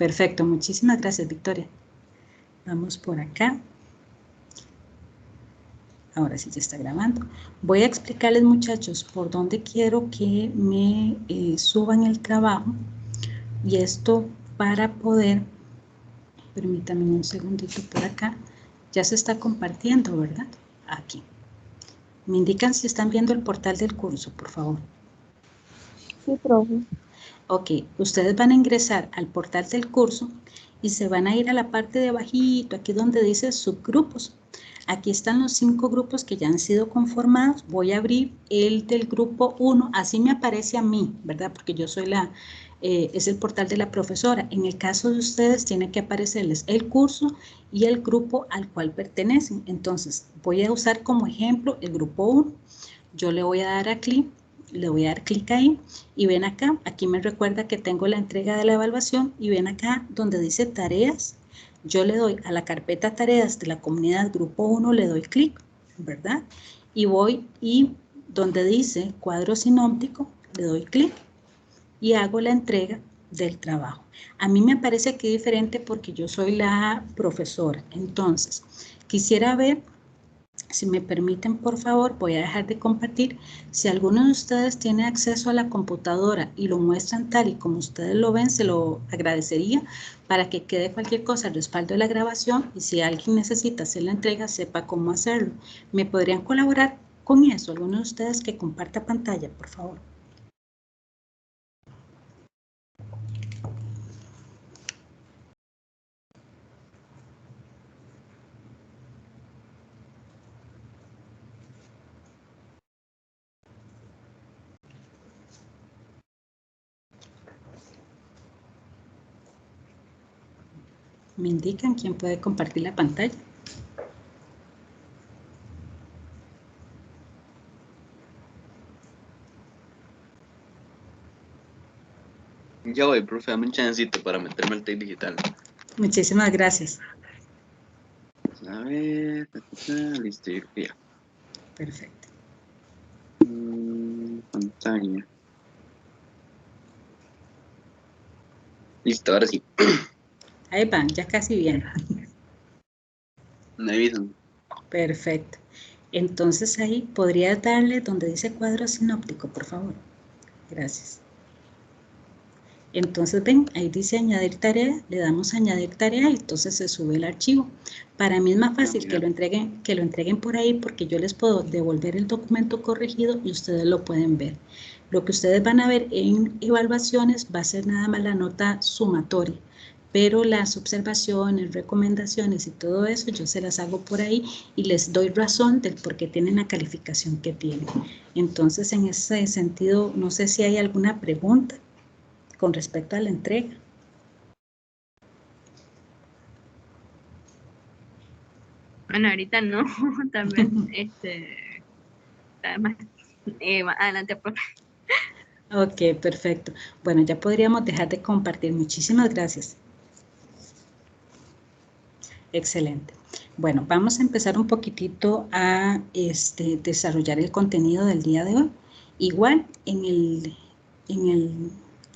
Perfecto, muchísimas gracias, Victoria. Vamos por acá. Ahora sí ya está grabando. Voy a explicarles, muchachos, por dónde quiero que me suban el trabajo. Y esto para poder, permítanme un segundito por acá. Ya se está compartiendo, ¿verdad? Aquí. Me indican si están viendo el portal del curso, por favor. Sí, profe. Ok, ustedes van a ingresar al portal del curso y se van a ir a la parte de abajito, aquí donde dice subgrupos. Aquí están los 5 grupos que ya han sido conformados. Voy a abrir el del grupo 1, así me aparece a mí, ¿verdad? Porque yo soy es el portal de la profesora. En el caso de ustedes tiene que aparecerles el curso y el grupo al cual pertenecen. Entonces, voy a usar como ejemplo el grupo 1. Yo le voy a dar a clic. Le voy a dar clic ahí y ven acá, aquí me recuerda que tengo la entrega de la evaluación y ven acá donde dice tareas, yo le doy a la carpeta tareas de la comunidad grupo 1, le doy clic, ¿verdad? Y voy y donde dice cuadro sinóptico, le doy clic y hago la entrega del trabajo. A mí me parece aquí diferente porque yo soy la profesora, entonces quisiera ver. Si me permiten, por favor, voy a dejar de compartir. Si alguno de ustedes tiene acceso a la computadora y lo muestran tal y como ustedes lo ven, se lo agradecería para que quede cualquier cosa al respaldo de la grabación y si alguien necesita hacer la entrega, sepa cómo hacerlo. ¿Me podrían colaborar con eso? Alguno de ustedes que comparta pantalla, por favor. ¿Me indican quién puede compartir la pantalla? Ya voy, profe, dame un chancito para meterme al TIC digital. Muchísimas gracias. A ver, listo, ya. Perfecto. Pantalla. Listo, ahora sí. Ahí van, ya casi bien. Me avisan. Perfecto. Entonces ahí podrías darle donde dice cuadro sinóptico, por favor. Gracias. Entonces ven, ahí dice añadir tarea, le damos a añadir tarea y entonces se sube el archivo. Para mí es más fácil que lo entreguen por ahí porque yo les puedo devolver el documento corregido y ustedes lo pueden ver. Lo que ustedes van a ver en evaluaciones va a ser nada más la nota sumatoria, pero las observaciones, recomendaciones y todo eso yo se las hago por ahí y les doy razón del por qué tienen la calificación que tienen. Entonces, en ese sentido, no sé si hay alguna pregunta con respecto a la entrega. Bueno, ahorita no, también, más adelante, por Ok, perfecto. Bueno, ya podríamos dejar de compartir. Muchísimas gracias. Excelente. Bueno, vamos a empezar un poquitito a desarrollar el contenido del día de hoy. Igual en el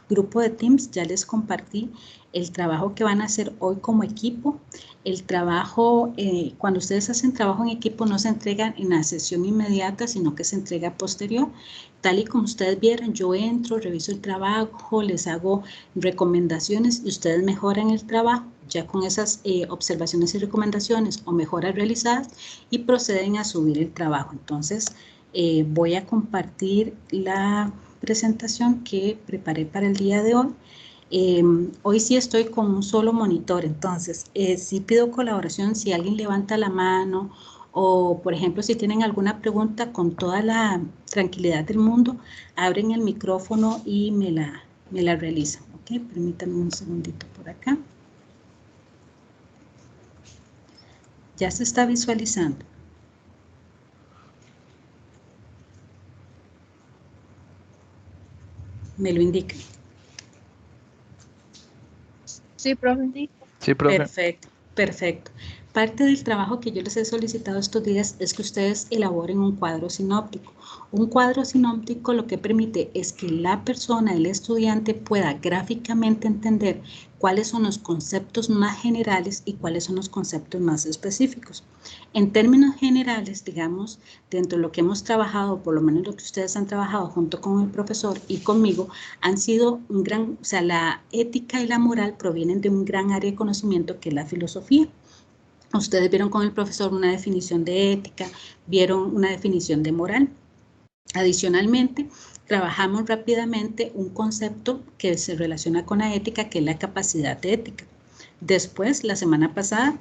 grupo de Teams ya les compartí el trabajo que van a hacer hoy como equipo. El trabajo, cuando ustedes hacen trabajo en equipo no se entrega en la sesión inmediata, sino que se entrega posterior. Tal y como ustedes vieron, yo entro, reviso el trabajo, les hago recomendaciones y ustedes mejoran el trabajo ya con esas observaciones y recomendaciones o mejoras realizadas y proceden a subir el trabajo. Entonces, voy a compartir la presentación que preparé para el día de hoy. Hoy sí estoy con un solo monitor, entonces sí pido colaboración si alguien levanta la mano o, por ejemplo, si tienen alguna pregunta, con toda la tranquilidad del mundo, abren el micrófono y me la realizan. Ok, permítanme un segundito por acá. Ya se está visualizando. Me lo indican. Sí, profe. Sí, profe. Perfecto, perfecto. Parte del trabajo que yo les he solicitado estos días es que ustedes elaboren un cuadro sinóptico. Un cuadro sinóptico lo que permite es que la persona, el estudiante, pueda gráficamente entender cuáles son los conceptos más generales y cuáles son los conceptos más específicos. En términos generales, digamos, dentro de lo que hemos trabajado, por lo menos lo que ustedes han trabajado junto con el profesor y conmigo, han sido un gran, o sea, la ética y la moral provienen de un gran área de conocimiento que es la filosofía. Ustedes vieron con el profesor una definición de ética, vieron una definición de moral. Adicionalmente, trabajamos rápidamente un concepto que se relaciona con la ética, que es la capacidad de ética. Después, la semana pasada,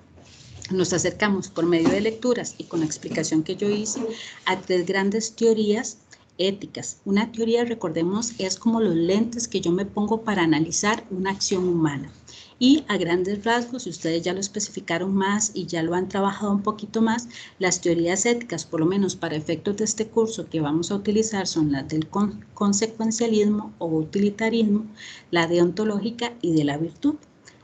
nos acercamos por medio de lecturas y con la explicación que yo hice a 3 grandes teorías éticas. Una teoría, recordemos, es como los lentes que yo me pongo para analizar una acción humana. Y a grandes rasgos, si ustedes ya lo especificaron más y ya lo han trabajado un poquito más, las teorías éticas, por lo menos para efectos de este curso que vamos a utilizar, son las del consecuencialismo o utilitarismo, la deontológica y de la virtud.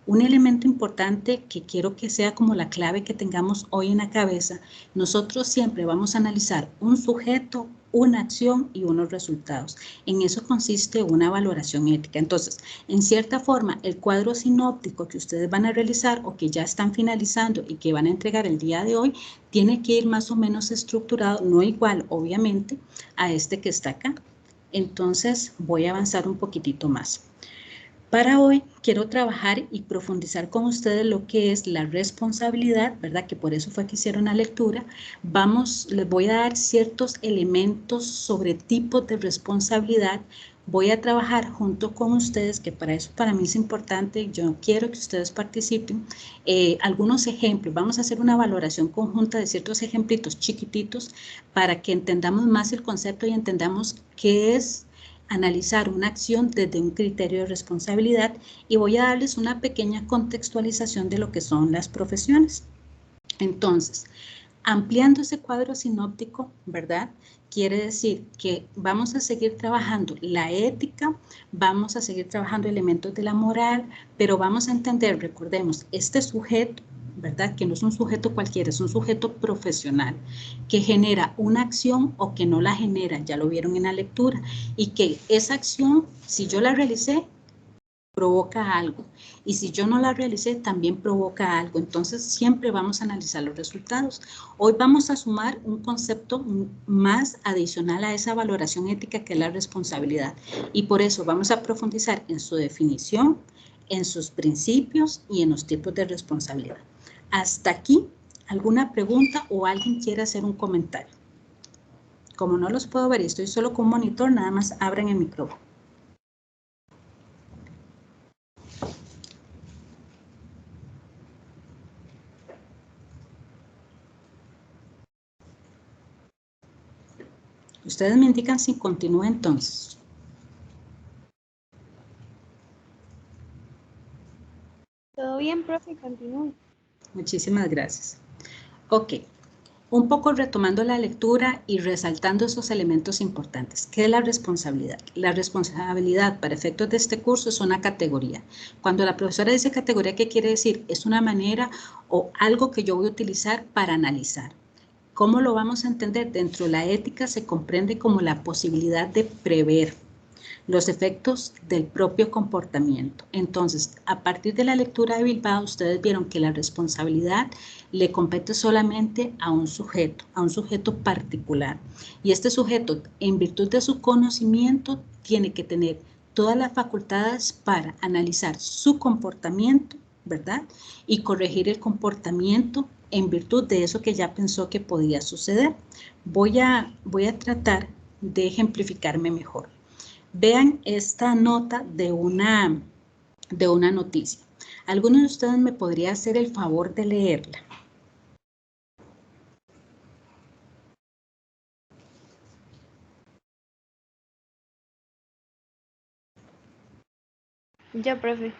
Un elemento importante que quiero que sea como la clave que tengamos hoy en la cabeza, nosotros siempre vamos a analizar un sujeto, una acción y unos resultados. En eso consiste una valoración ética. Entonces, en cierta forma, el cuadro sinóptico que ustedes van a realizar o que ya están finalizando y que van a entregar el día de hoy, tiene que ir más o menos estructurado, no igual, obviamente, a este que está acá. Entonces, voy a avanzar un poquitito más. Para hoy quiero trabajar y profundizar con ustedes lo que es la responsabilidad, ¿verdad? Que por eso fue que hicieron la lectura. Les voy a dar ciertos elementos sobre tipos de responsabilidad. Voy a trabajar junto con ustedes, que para eso para mí es importante, yo quiero que ustedes participen, algunos ejemplos. Vamos a hacer una valoración conjunta de ciertos ejemplitos chiquititos para que entendamos más el concepto y entendamos qué es analizar una acción desde un criterio de responsabilidad, y voy a darles una pequeña contextualización de lo que son las profesiones. Entonces, ampliando ese cuadro sinóptico, ¿verdad? Quiere decir que vamos a seguir trabajando la ética, vamos a seguir trabajando elementos de la moral, pero vamos a entender, recordemos, este sujeto, ¿verdad? Que no es un sujeto cualquiera, es un sujeto profesional que genera una acción o que no la genera, ya lo vieron en la lectura, y que esa acción, si yo la realicé, provoca algo, y si yo no la realicé, también provoca algo. Entonces, siempre vamos a analizar los resultados. Hoy vamos a sumar un concepto más adicional a esa valoración ética, que es la responsabilidad, y por eso vamos a profundizar en su definición, en sus principios y en los tipos de responsabilidad. Hasta aquí, ¿alguna pregunta o alguien quiere hacer un comentario? Como no los puedo ver y estoy solo con un monitor, nada más abran el micrófono. Ustedes me indican si continúo entonces. Todo bien, profe, continúe. Muchísimas gracias. Ok, un poco retomando la lectura y resaltando esos elementos importantes. ¿Qué es la responsabilidad? La responsabilidad para efectos de este curso es una categoría. Cuando la profesora dice categoría, ¿qué quiere decir? Es una manera o algo que yo voy a utilizar para analizar. ¿Cómo lo vamos a entender? Dentro de la ética se comprende como la posibilidad de prever los efectos del propio comportamiento. Entonces, a partir de la lectura de Bilbao, ustedes vieron que la responsabilidad le compete solamente a un sujeto particular. Y este sujeto, en virtud de su conocimiento, tiene que tener todas las facultades para analizar su comportamiento, ¿verdad? Y corregir el comportamiento en virtud de eso que ya pensó que podía suceder. Voy a tratar de ejemplificarme mejor. Vean esta nota de una noticia. ¿Alguno de ustedes me podría hacer el favor de leerla? Ya, profe.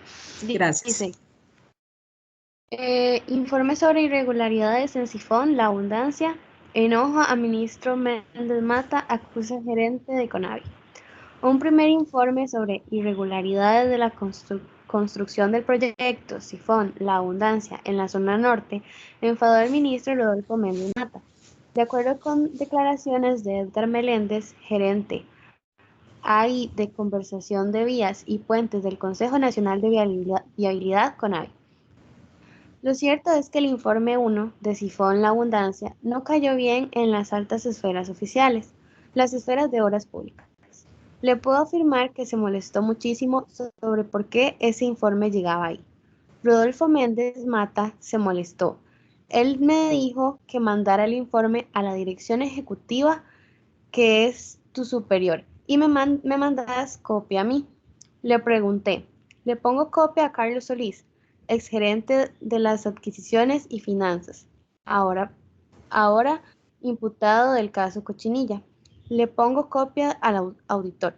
Gracias. Dice, informe sobre irregularidades en Sifón, La Abundancia. Enoja a ministro Méndez Mata, acusa al gerente de Conavi. Un primer informe sobre irregularidades de la construcción del proyecto Sifón La Abundancia en la zona norte enfadó al ministro Rodolfo Méndez Mata. De acuerdo con declaraciones de Edgar Meléndez, gerente AI de Conversación de Vías y Puentes del Consejo Nacional de Viabilidad CONAVI. Lo cierto es que el informe 1 de Sifón La Abundancia no cayó bien en las altas esferas oficiales, las esferas de obras públicas. Le puedo afirmar que se molestó muchísimo sobre por qué ese informe llegaba ahí. Rodolfo Méndez Mata se molestó. Él me dijo que mandara el informe a la dirección ejecutiva, que es tu superior, y me mandas copia a mí. Le pregunté, le pongo copia a Carlos Solís, exgerente de las adquisiciones y finanzas, ahora imputado del caso Cochinilla. Le pongo copia al auditor.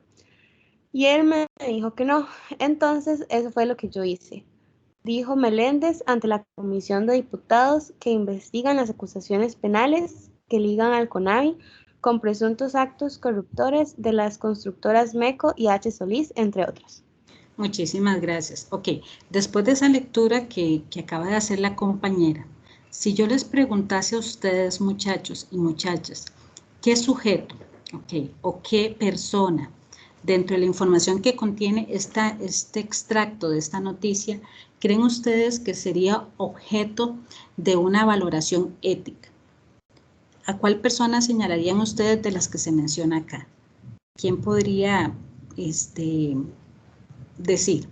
Y él me dijo que no. Entonces, eso fue lo que yo hice. Dijo Meléndez ante la Comisión de Diputados que investigan las acusaciones penales que ligan al CONAVI con presuntos actos corruptores de las constructoras MECO y H. Solís, entre otras. Muchísimas gracias. Ok, después de esa lectura que acaba de hacer la compañera, si yo les preguntase a ustedes, muchachos y muchachas, ¿qué sujeto, o qué persona dentro de la información que contiene este extracto de esta noticia, creen ustedes que sería objeto de una valoración ética? ¿A cuál persona señalarían ustedes de las que se menciona acá? ¿Quién podría decir?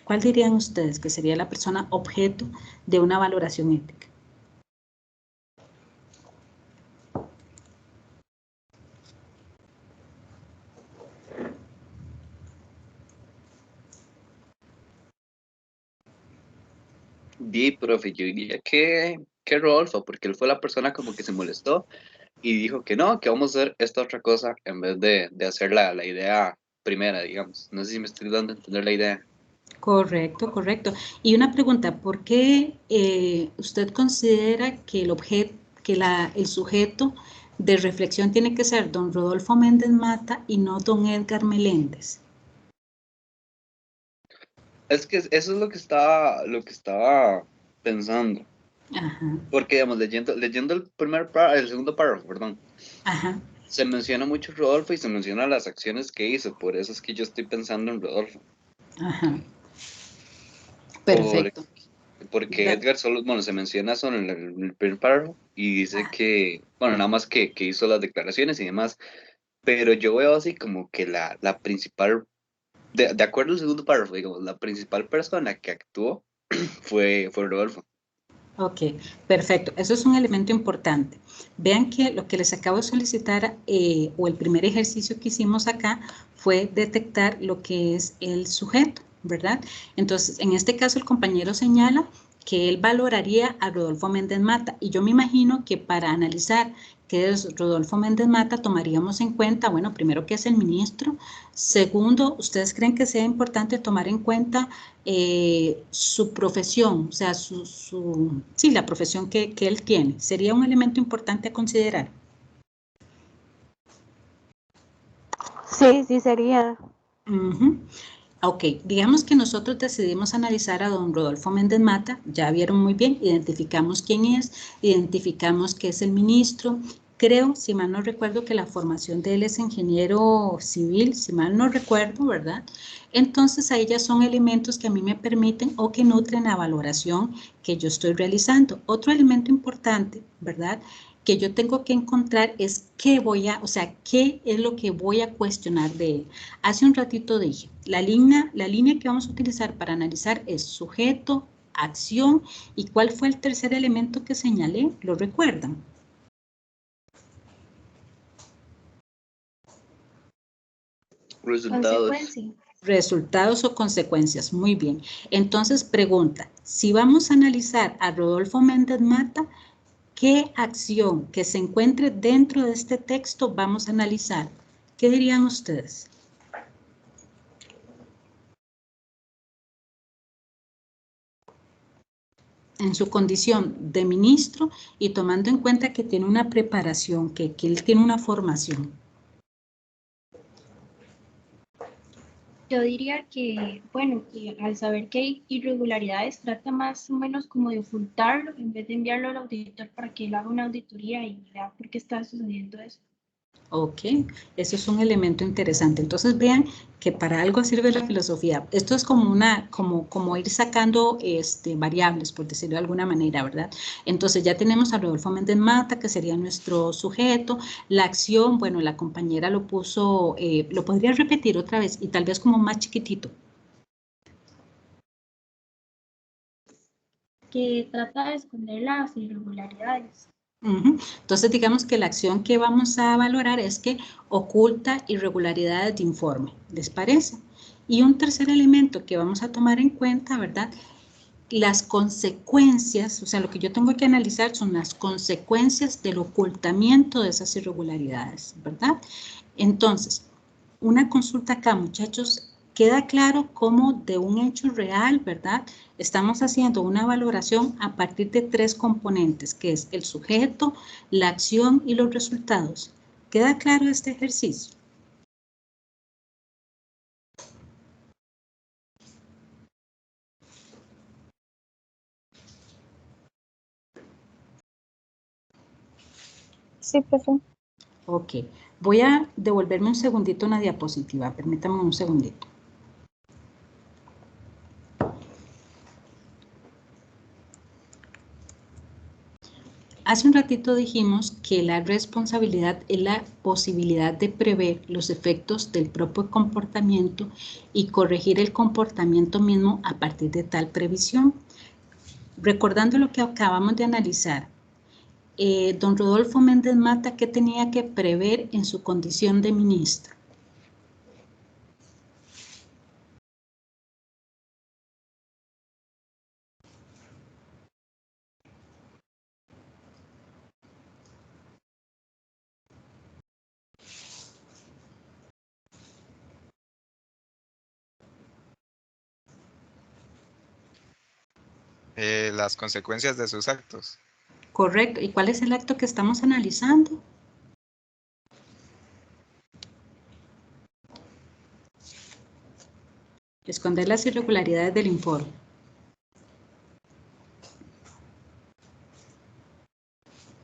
¿Cuál dirían ustedes que sería la persona objeto de una valoración ética? Di, profe, yo diría que Rodolfo, porque él fue la persona como que se molestó y dijo que no, que vamos a hacer esta otra cosa en vez de hacer la idea primera, digamos. No sé si me estoy dando a entender la idea. Correcto, correcto. Y una pregunta, ¿por qué usted considera que el sujeto de reflexión tiene que ser don Rodolfo Méndez Mata y no don Edgar Meléndez? Es que eso es lo que estaba pensando. Ajá, Porque, digamos, leyendo el segundo párrafo, perdón, ajá, se menciona mucho Rodolfo y se menciona las acciones que hizo. Por eso es que yo estoy pensando en Rodolfo. ajá. Por- Perfecto. porque Edgar solo, bueno, se menciona solo en el primer párrafo y dice que, bueno, nada más que hizo las declaraciones y demás. Pero yo veo así como que la principal, de acuerdo al segundo párrafo, digamos, la principal persona que actuó fue Rodolfo. Ok, perfecto. Eso es un elemento importante. Vean que lo que les acabo de solicitar o el primer ejercicio que hicimos acá fue detectar lo que es el sujeto, ¿verdad? Entonces, en este caso el compañero señala que él valoraría a Rodolfo Méndez Mata y yo me imagino que para analizar qué es Rodolfo Méndez Mata tomaríamos en cuenta, bueno, primero que es el ministro, segundo, ¿ustedes creen que sea importante tomar en cuenta su profesión, o sea, sí, la profesión que él tiene? ¿Sería un elemento importante a considerar? Sí, sí sería. Ok, digamos que nosotros decidimos analizar a don Rodolfo Méndez Mata, ya vieron muy bien, identificamos quién es, identificamos que es el ministro. Creo, si mal no recuerdo, que la formación de él es ingeniero civil, si mal no recuerdo, ¿verdad? Entonces, ahí ya son elementos que a mí me permiten o que nutren la valoración que yo estoy realizando. Otro elemento importante, ¿verdad?, que yo tengo que encontrar es qué qué es lo que voy a cuestionar de él. Hace un ratito dije, la línea que vamos a utilizar para analizar es sujeto, acción, ¿y cuál fue el tercer elemento que señalé? ¿Lo recuerdan? Resultados. Resultados o consecuencias. Muy bien. Entonces, pregunta, si vamos a analizar a Rodolfo Méndez Mata, ¿qué acción que se encuentre dentro de este texto vamos a analizar? ¿Qué dirían ustedes? En su condición de ministro y tomando en cuenta que tiene una preparación, que él tiene una formación. Yo diría que, bueno, que al saber que hay irregularidades, trata más o menos como de ocultarlo en vez de enviarlo al auditor para que él haga una auditoría y vea por qué está sucediendo eso. Ok, eso es un elemento interesante. Entonces vean que para algo sirve la filosofía. Esto es como como ir sacando variables, por decirlo de alguna manera, ¿verdad? Entonces ya tenemos a Rodolfo Méndez Mata, que sería nuestro sujeto. La acción, bueno, la compañera lo puso, lo podría repetir otra vez y tal vez como más chiquitito. Que trata de esconder las irregularidades. Entonces, digamos que la acción que vamos a valorar es que oculta irregularidades de informe. ¿Les parece? Y un tercer elemento que vamos a tomar en cuenta, ¿verdad? Las consecuencias, o sea, lo que yo tengo que analizar son las consecuencias del ocultamiento de esas irregularidades, ¿verdad? Entonces, una consulta acá, muchachos. Queda claro cómo de un hecho real, ¿verdad? Estamos haciendo una valoración a partir de tres componentes, que es el sujeto, la acción y los resultados. ¿Queda claro este ejercicio? Sí, profe. Ok, voy a devolverme un segundito una diapositiva, permítame un segundito. Hace un ratito dijimos que la responsabilidad es la posibilidad de prever los efectos del propio comportamiento y corregir el comportamiento mismo a partir de tal previsión. Recordando lo que acabamos de analizar, don Rodolfo Méndez Mata, ¿qué tenía que prever en su condición de ministro? Las consecuencias de sus actos. Correcto. ¿Y cuál es el acto que estamos analizando? Esconder las irregularidades del informe.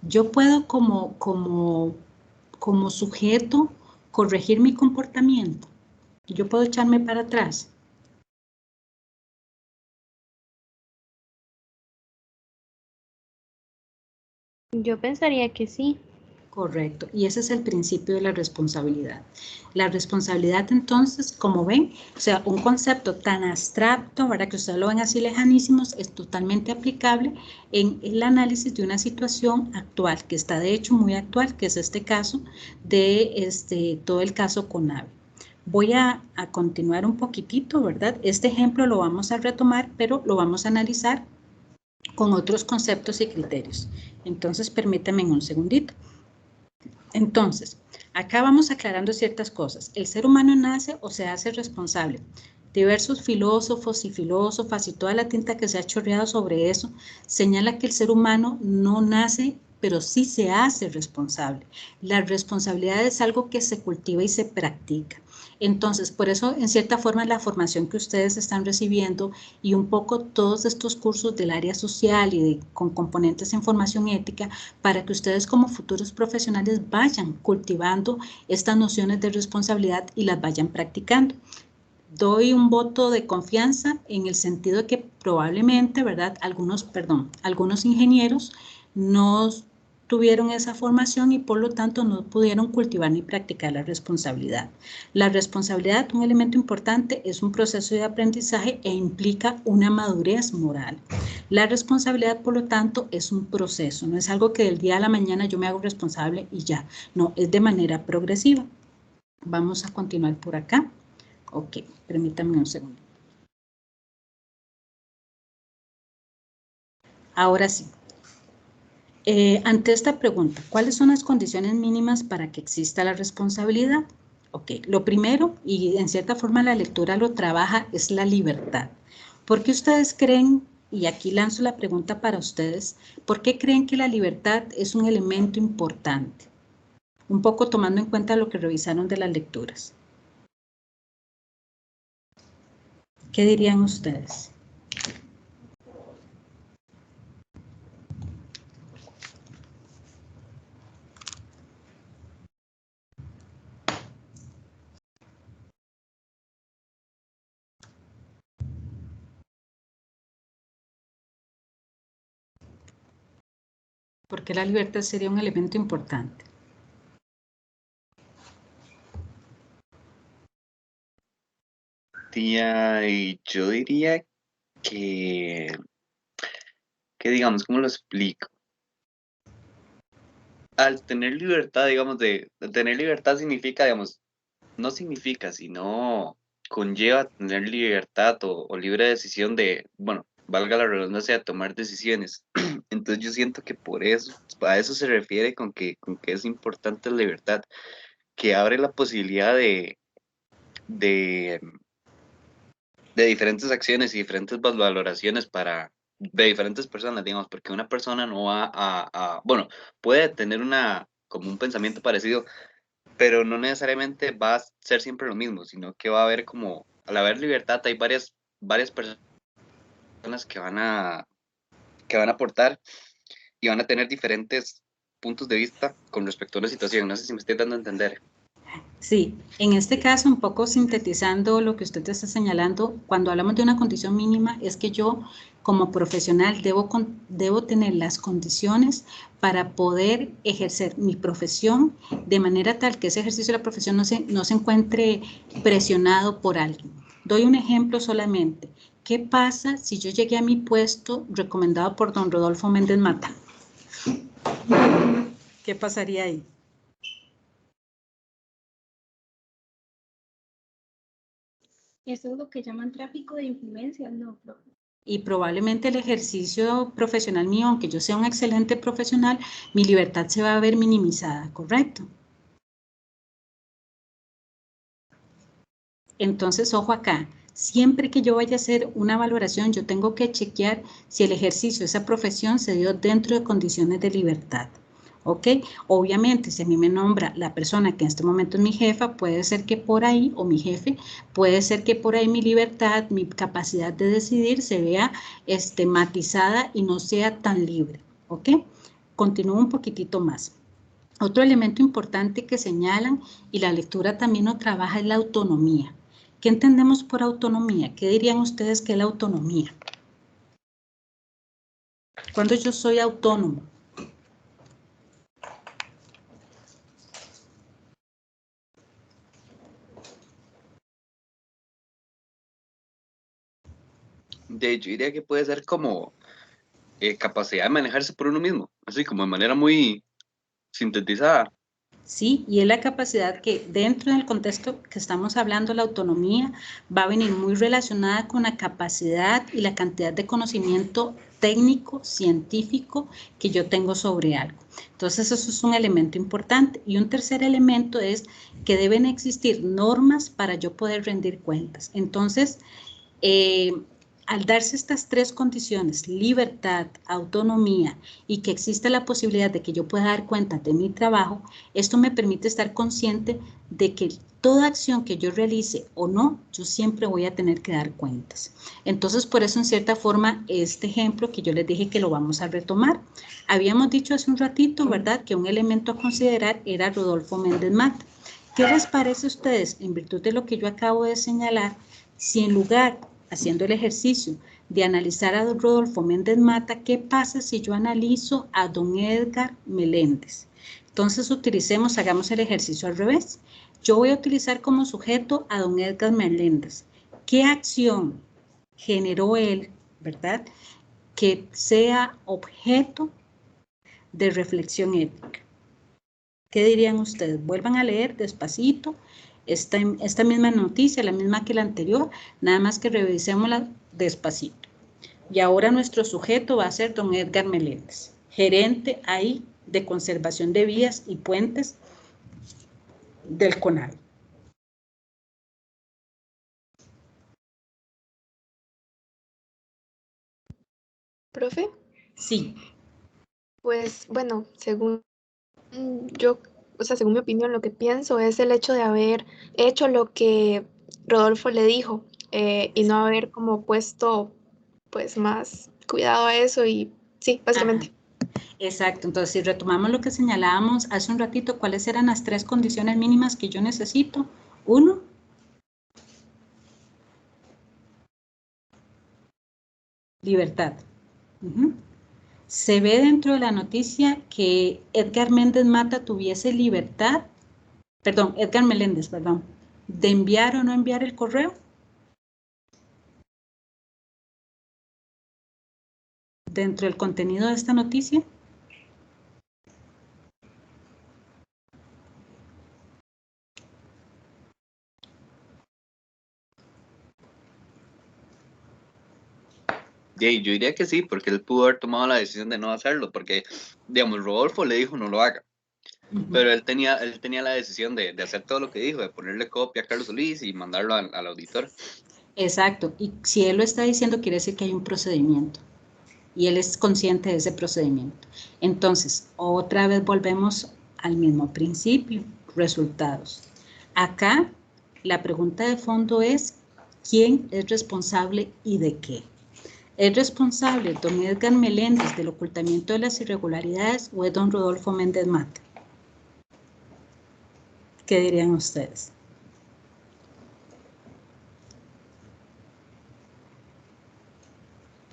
Yo puedo como sujeto corregir mi comportamiento. Yo puedo echarme para atrás. Yo pensaría que sí. Correcto, y ese es el principio de la responsabilidad. La responsabilidad, entonces, como ven, o sea, un concepto tan abstracto, ¿verdad? Que ustedes lo ven así lejanísimos, es totalmente aplicable en el análisis de una situación actual, que está de hecho muy actual, que es este caso de todo el caso CONAVE. Voy a continuar un poquitito, ¿verdad? Este ejemplo lo vamos a retomar, pero lo vamos a analizar con otros conceptos y criterios. Entonces, permítanme un segundito. Entonces, acá vamos aclarando ciertas cosas. El ser humano nace o se hace responsable. Diversos filósofos y filósofas y toda la tinta que se ha chorreado sobre eso señala que el ser humano no nace, pero sí se hace responsable. La responsabilidad es algo que se cultiva y se practica. Entonces, por eso, en cierta forma, la formación que ustedes están recibiendo y un poco todos estos cursos del área social y con componentes en formación ética, para que ustedes como futuros profesionales vayan cultivando estas nociones de responsabilidad y las vayan practicando. Doy un voto de confianza en el sentido de que probablemente, ¿verdad? Algunos ingenieros no tuvieron esa formación y por lo tanto no pudieron cultivar ni practicar la responsabilidad. La responsabilidad, un elemento importante, es un proceso de aprendizaje e implica una madurez moral. La responsabilidad, por lo tanto, es un proceso, no es algo que del día a la mañana yo me hago responsable y ya, no, es de manera progresiva. Vamos a continuar por acá. Ok, permítanme un segundo. Ahora sí. Ante esta pregunta, ¿cuáles son las condiciones mínimas para que exista la responsabilidad? Ok, lo primero, y en cierta forma la lectura lo trabaja, es la libertad. ¿Por qué ustedes creen, y aquí lanzo la pregunta para ustedes, ¿por qué creen que la libertad es un elemento importante? Un poco tomando en cuenta lo que revisaron de las lecturas. ¿Qué dirían ustedes? Porque la libertad sería un elemento importante. Tía, y yo diría que digamos, ¿cómo lo explico? Al tener libertad, digamos, tener libertad significa, digamos, no significa, sino conlleva tener libertad o libre decisión de, bueno, valga la redundancia, de tomar decisiones. Entonces yo siento que por eso, a eso se refiere con que es importante la libertad, que abre la posibilidad de, de diferentes acciones y diferentes valoraciones de diferentes personas, digamos, porque una persona no va bueno, puede tener como un pensamiento parecido, pero no necesariamente va a ser siempre lo mismo, sino que va a haber como, al haber libertad, hay varias personas que van a aportar y van a tener diferentes puntos de vista con respecto a una situación. No sé si me estoy dando a entender. Sí, en este caso, un poco sintetizando lo que usted está señalando, cuando hablamos de una condición mínima, es que yo como profesional debo tener las condiciones para poder ejercer mi profesión de manera tal que ese ejercicio de la profesión no se encuentre presionado por alguien. Doy un ejemplo solamente. ¿Qué pasa si yo llegué a mi puesto recomendado por don Rodolfo Méndez Mata? ¿Qué pasaría ahí? Eso es lo que llaman tráfico de influencias, ¿no, profe? Y probablemente el ejercicio profesional mío, aunque yo sea un excelente profesional, mi libertad se va a ver minimizada, ¿correcto? Entonces, ojo acá, siempre que yo vaya a hacer una valoración, yo tengo que chequear si el ejercicio de esa profesión se dio dentro de condiciones de libertad. ¿Ok? Obviamente, si a mí me nombra la persona que en este momento es mi jefa, puede ser que por ahí, o mi jefe, puede ser que por ahí mi libertad, mi capacidad de decidir se vea matizada y no sea tan libre. ¿Ok? Continúo un poquitito más. Otro elemento importante que señalan, y la lectura también lo trabaja, es la autonomía. ¿Qué entendemos por autonomía? ¿Qué dirían ustedes que es la autonomía? ¿Cuándo yo soy autónomo? Yo diría que puede ser como capacidad de manejarse por uno mismo, así como de manera muy sintetizada. Sí, y es la capacidad que dentro del contexto que estamos hablando, la autonomía va a venir muy relacionada con la capacidad y la cantidad de conocimiento técnico, científico que yo tengo sobre algo. Entonces, eso es un elemento importante. Y un tercer elemento es que deben existir normas para yo poder rendir cuentas. Entonces, al darse estas tres condiciones, libertad, autonomía y que exista la posibilidad de que yo pueda dar cuenta de mi trabajo, esto me permite estar consciente de que toda acción que yo realice o no, yo siempre voy a tener que dar cuentas. Entonces, por eso, en cierta forma, este ejemplo que yo les dije que lo vamos a retomar. Habíamos dicho hace un ratito, ¿verdad?, que un elemento a considerar era Rodolfo Méndez Mata. ¿Qué les parece a ustedes, en virtud de lo que yo acabo de señalar, si en lugar, haciendo el ejercicio de analizar a don Rodolfo Méndez Mata, qué pasa si yo analizo a don Edgar Meléndez? Entonces hagamos el ejercicio al revés. Yo voy a utilizar como sujeto a don Edgar Meléndez. ¿Qué acción generó él, verdad, que sea objeto de reflexión ética? ¿Qué dirían ustedes? Vuelvan a leer despacito esta misma noticia, la misma que la anterior, nada más que revisémosla despacito. Y ahora nuestro sujeto va a ser don Edgar Meléndez, gerente ahí de conservación de vías y puentes del CONAVI. ¿Profe? Sí. Pues bueno, según yo, o sea, según mi opinión, lo que pienso es el hecho de haber hecho lo que Rodolfo le dijo. y no haber como puesto pues más cuidado a eso y sí, básicamente. Ajá. Exacto, entonces si retomamos lo que señalábamos hace un ratito, ¿cuáles eran las 3 condiciones mínimas que yo necesito? 1, libertad. Se ve dentro de la noticia que Edgar Méndez Mata tuviese libertad, Edgar Meléndez, de enviar o no enviar el correo. Dentro del contenido de esta noticia. Yo diría que sí, porque él pudo haber tomado la decisión de no hacerlo, porque, digamos, Rodolfo le dijo no lo haga, pero él tenía la decisión de hacer todo lo que dijo, de ponerle copia a Carlos Solís y mandarlo al auditor. Exacto, y si él lo está diciendo quiere decir que hay un procedimiento, y él es consciente de ese procedimiento. Entonces, otra vez volvemos al mismo principio, resultados. Acá, la pregunta de fondo es, ¿quién es responsable y de qué? ¿Es responsable don Edgar Meléndez del ocultamiento de las irregularidades o es don Rodolfo Méndez Mata? ¿Qué dirían ustedes?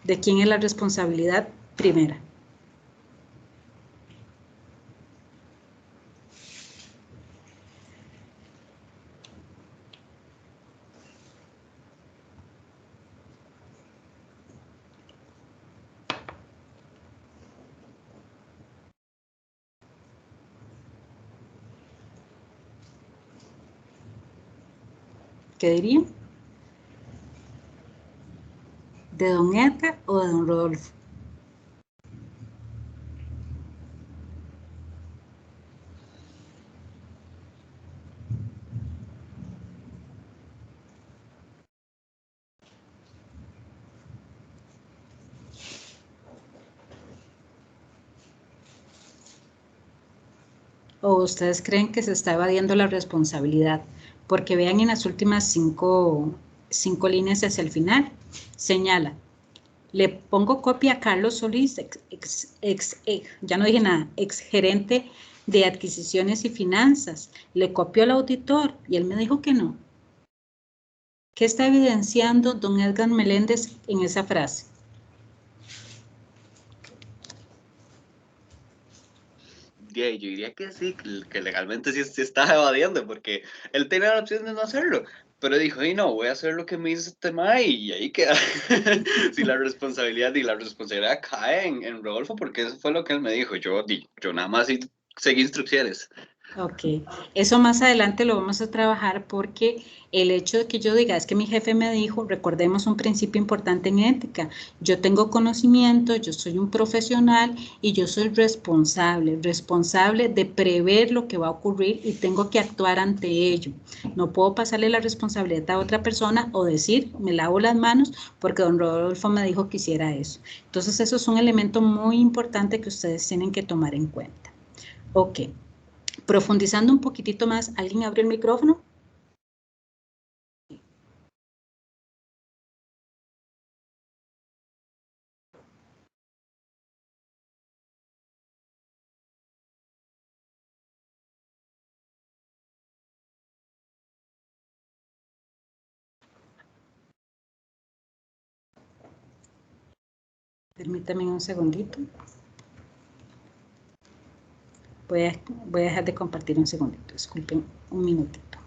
¿De quién es la responsabilidad primera? ¿Qué dirían? ¿De don Edgar o de don Rodolfo? ¿O ustedes creen que se está evadiendo la responsabilidad? Porque vean en las últimas cinco líneas hacia el final, señala, le pongo copia a Carlos Solís, ya no dije nada, ex gerente de adquisiciones y finanzas, le copió al auditor y él me dijo que no. ¿Qué está evidenciando don Edgar Meléndez en esa frase? Yo diría que sí, que legalmente sí está evadiendo, porque él tenía la opción de no hacerlo, pero dijo, y no, voy a hacer lo que me dice este tema y ahí queda. Si la responsabilidad cae en Rodolfo, porque eso fue lo que él me dijo, yo nada más seguí instrucciones. Ok, eso más adelante lo vamos a trabajar porque el hecho de que yo diga, es que mi jefe me dijo, recordemos un principio importante en ética, yo tengo conocimiento, yo soy un profesional y yo soy responsable de prever lo que va a ocurrir y tengo que actuar ante ello. No puedo pasarle la responsabilidad a otra persona o decir, me lavo las manos porque don Rodolfo me dijo que hiciera eso. Entonces eso es un elemento muy importante que ustedes tienen que tomar en cuenta. Ok. Profundizando un poquitito más, ¿alguien abrió el micrófono? Permítame un segundito. Voy a dejar de compartir un segundito, disculpen un minutito.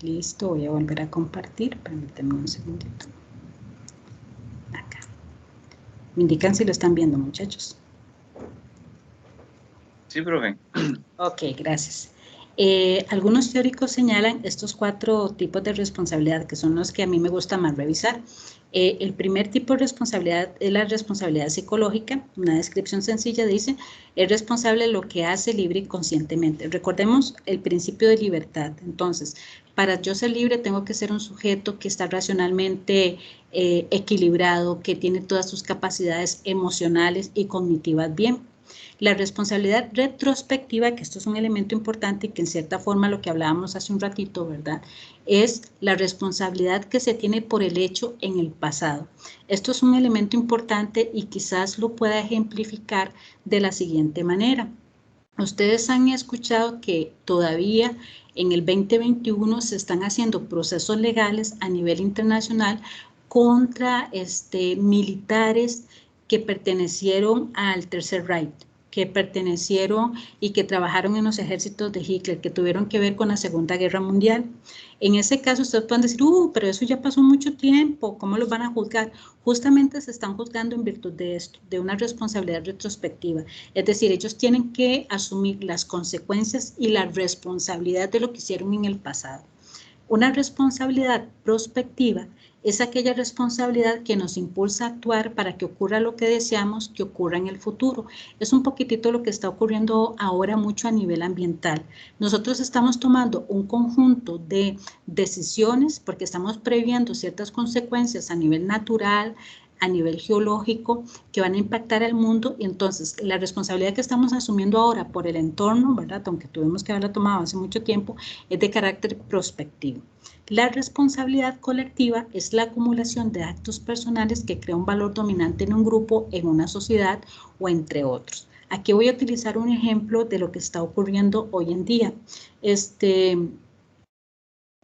Listo, voy a volver a compartir, permítanme un segundito. Acá. Me indican si lo están viendo, muchachos. Sí, profe. Ok, gracias. Algunos teóricos señalan estos 4 tipos de responsabilidad, que son los que a mí me gusta más revisar. El primer tipo de responsabilidad es la responsabilidad psicológica. Una descripción sencilla dice, es responsable de lo que hace libre y conscientemente. Recordemos el principio de libertad. Entonces, para yo ser libre tengo que ser un sujeto que está racionalmente equilibrado, que tiene todas sus capacidades emocionales y cognitivas bien. La responsabilidad retrospectiva, que esto es un elemento importante y que en cierta forma lo que hablábamos hace un ratito, ¿verdad? Es la responsabilidad que se tiene por el hecho en el pasado. Esto es un elemento importante y quizás lo pueda ejemplificar de la siguiente manera. Ustedes han escuchado que todavía en el 2021 se están haciendo procesos legales a nivel internacional contra militares que pertenecieron al Tercer Reich, que pertenecieron y que trabajaron en los ejércitos de Hitler, que tuvieron que ver con la Segunda Guerra Mundial. En ese caso ustedes pueden decir, pero eso ya pasó mucho tiempo, ¿cómo los van a juzgar? Justamente se están juzgando en virtud de esto, de una responsabilidad retrospectiva. Es decir, ellos tienen que asumir las consecuencias y la responsabilidad de lo que hicieron en el pasado. Una responsabilidad prospectiva es aquella responsabilidad que nos impulsa a actuar para que ocurra lo que deseamos que ocurra en el futuro. Es un poquitito lo que está ocurriendo ahora mucho a nivel ambiental. Nosotros estamos tomando un conjunto de decisiones porque estamos previendo ciertas consecuencias a nivel natural, a nivel geológico, que van a impactar al mundo, y entonces la responsabilidad que estamos asumiendo ahora por el entorno, ¿verdad?, aunque tuvimos que haberla tomado hace mucho tiempo, es de carácter prospectivo. La responsabilidad colectiva es la acumulación de actos personales que crea un valor dominante en un grupo, en una sociedad o entre otros. Aquí voy a utilizar un ejemplo de lo que está ocurriendo hoy en día.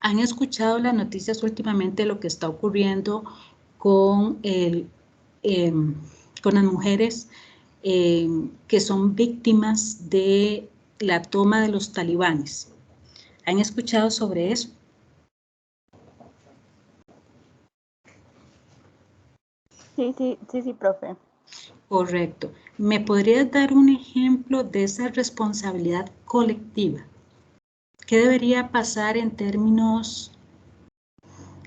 ¿Han escuchado las noticias últimamente de lo que está ocurriendo con las mujeres que son víctimas de la toma de los talibanes? ¿Han escuchado sobre eso? Sí, profe. Correcto. ¿Me podrías dar un ejemplo de esa responsabilidad colectiva? ¿Qué debería pasar en términos,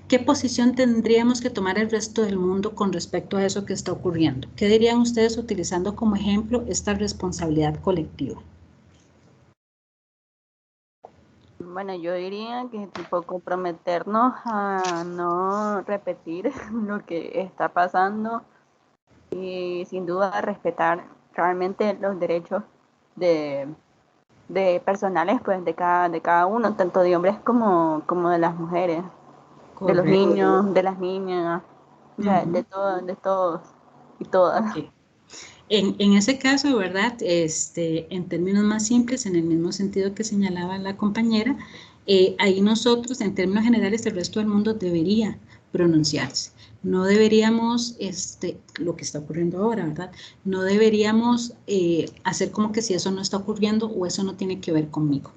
qué posición tendríamos que tomar el resto del mundo con respecto a eso que está ocurriendo? ¿Qué dirían ustedes utilizando como ejemplo esta responsabilidad colectiva? Bueno, yo diría que tipo comprometernos a no repetir lo que está pasando y sin duda respetar realmente los derechos de personales pues de cada uno, tanto de hombres como de las mujeres, de los niños, de las niñas, o sea, de todos y todas. Okay. En ese caso, ¿verdad? En términos más simples, en el mismo sentido que señalaba la compañera, ahí nosotros, en términos generales, el resto del mundo debería pronunciarse. No deberíamos, lo que está ocurriendo ahora, ¿verdad? No deberíamos hacer como que si eso no está ocurriendo o eso no tiene que ver conmigo,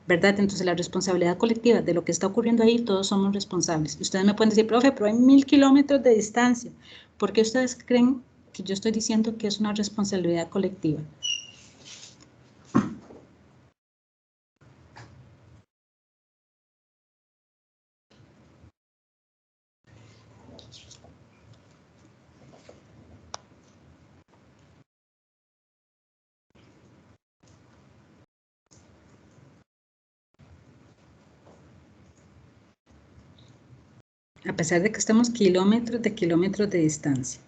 ¿verdad? Entonces, la responsabilidad colectiva de lo que está ocurriendo ahí, todos somos responsables. Ustedes me pueden decir, profe, pero hay 1000 kilómetros de distancia. ¿Por qué ustedes creen que yo estoy diciendo que es una responsabilidad colectiva? A pesar de que estamos kilómetros de distancia.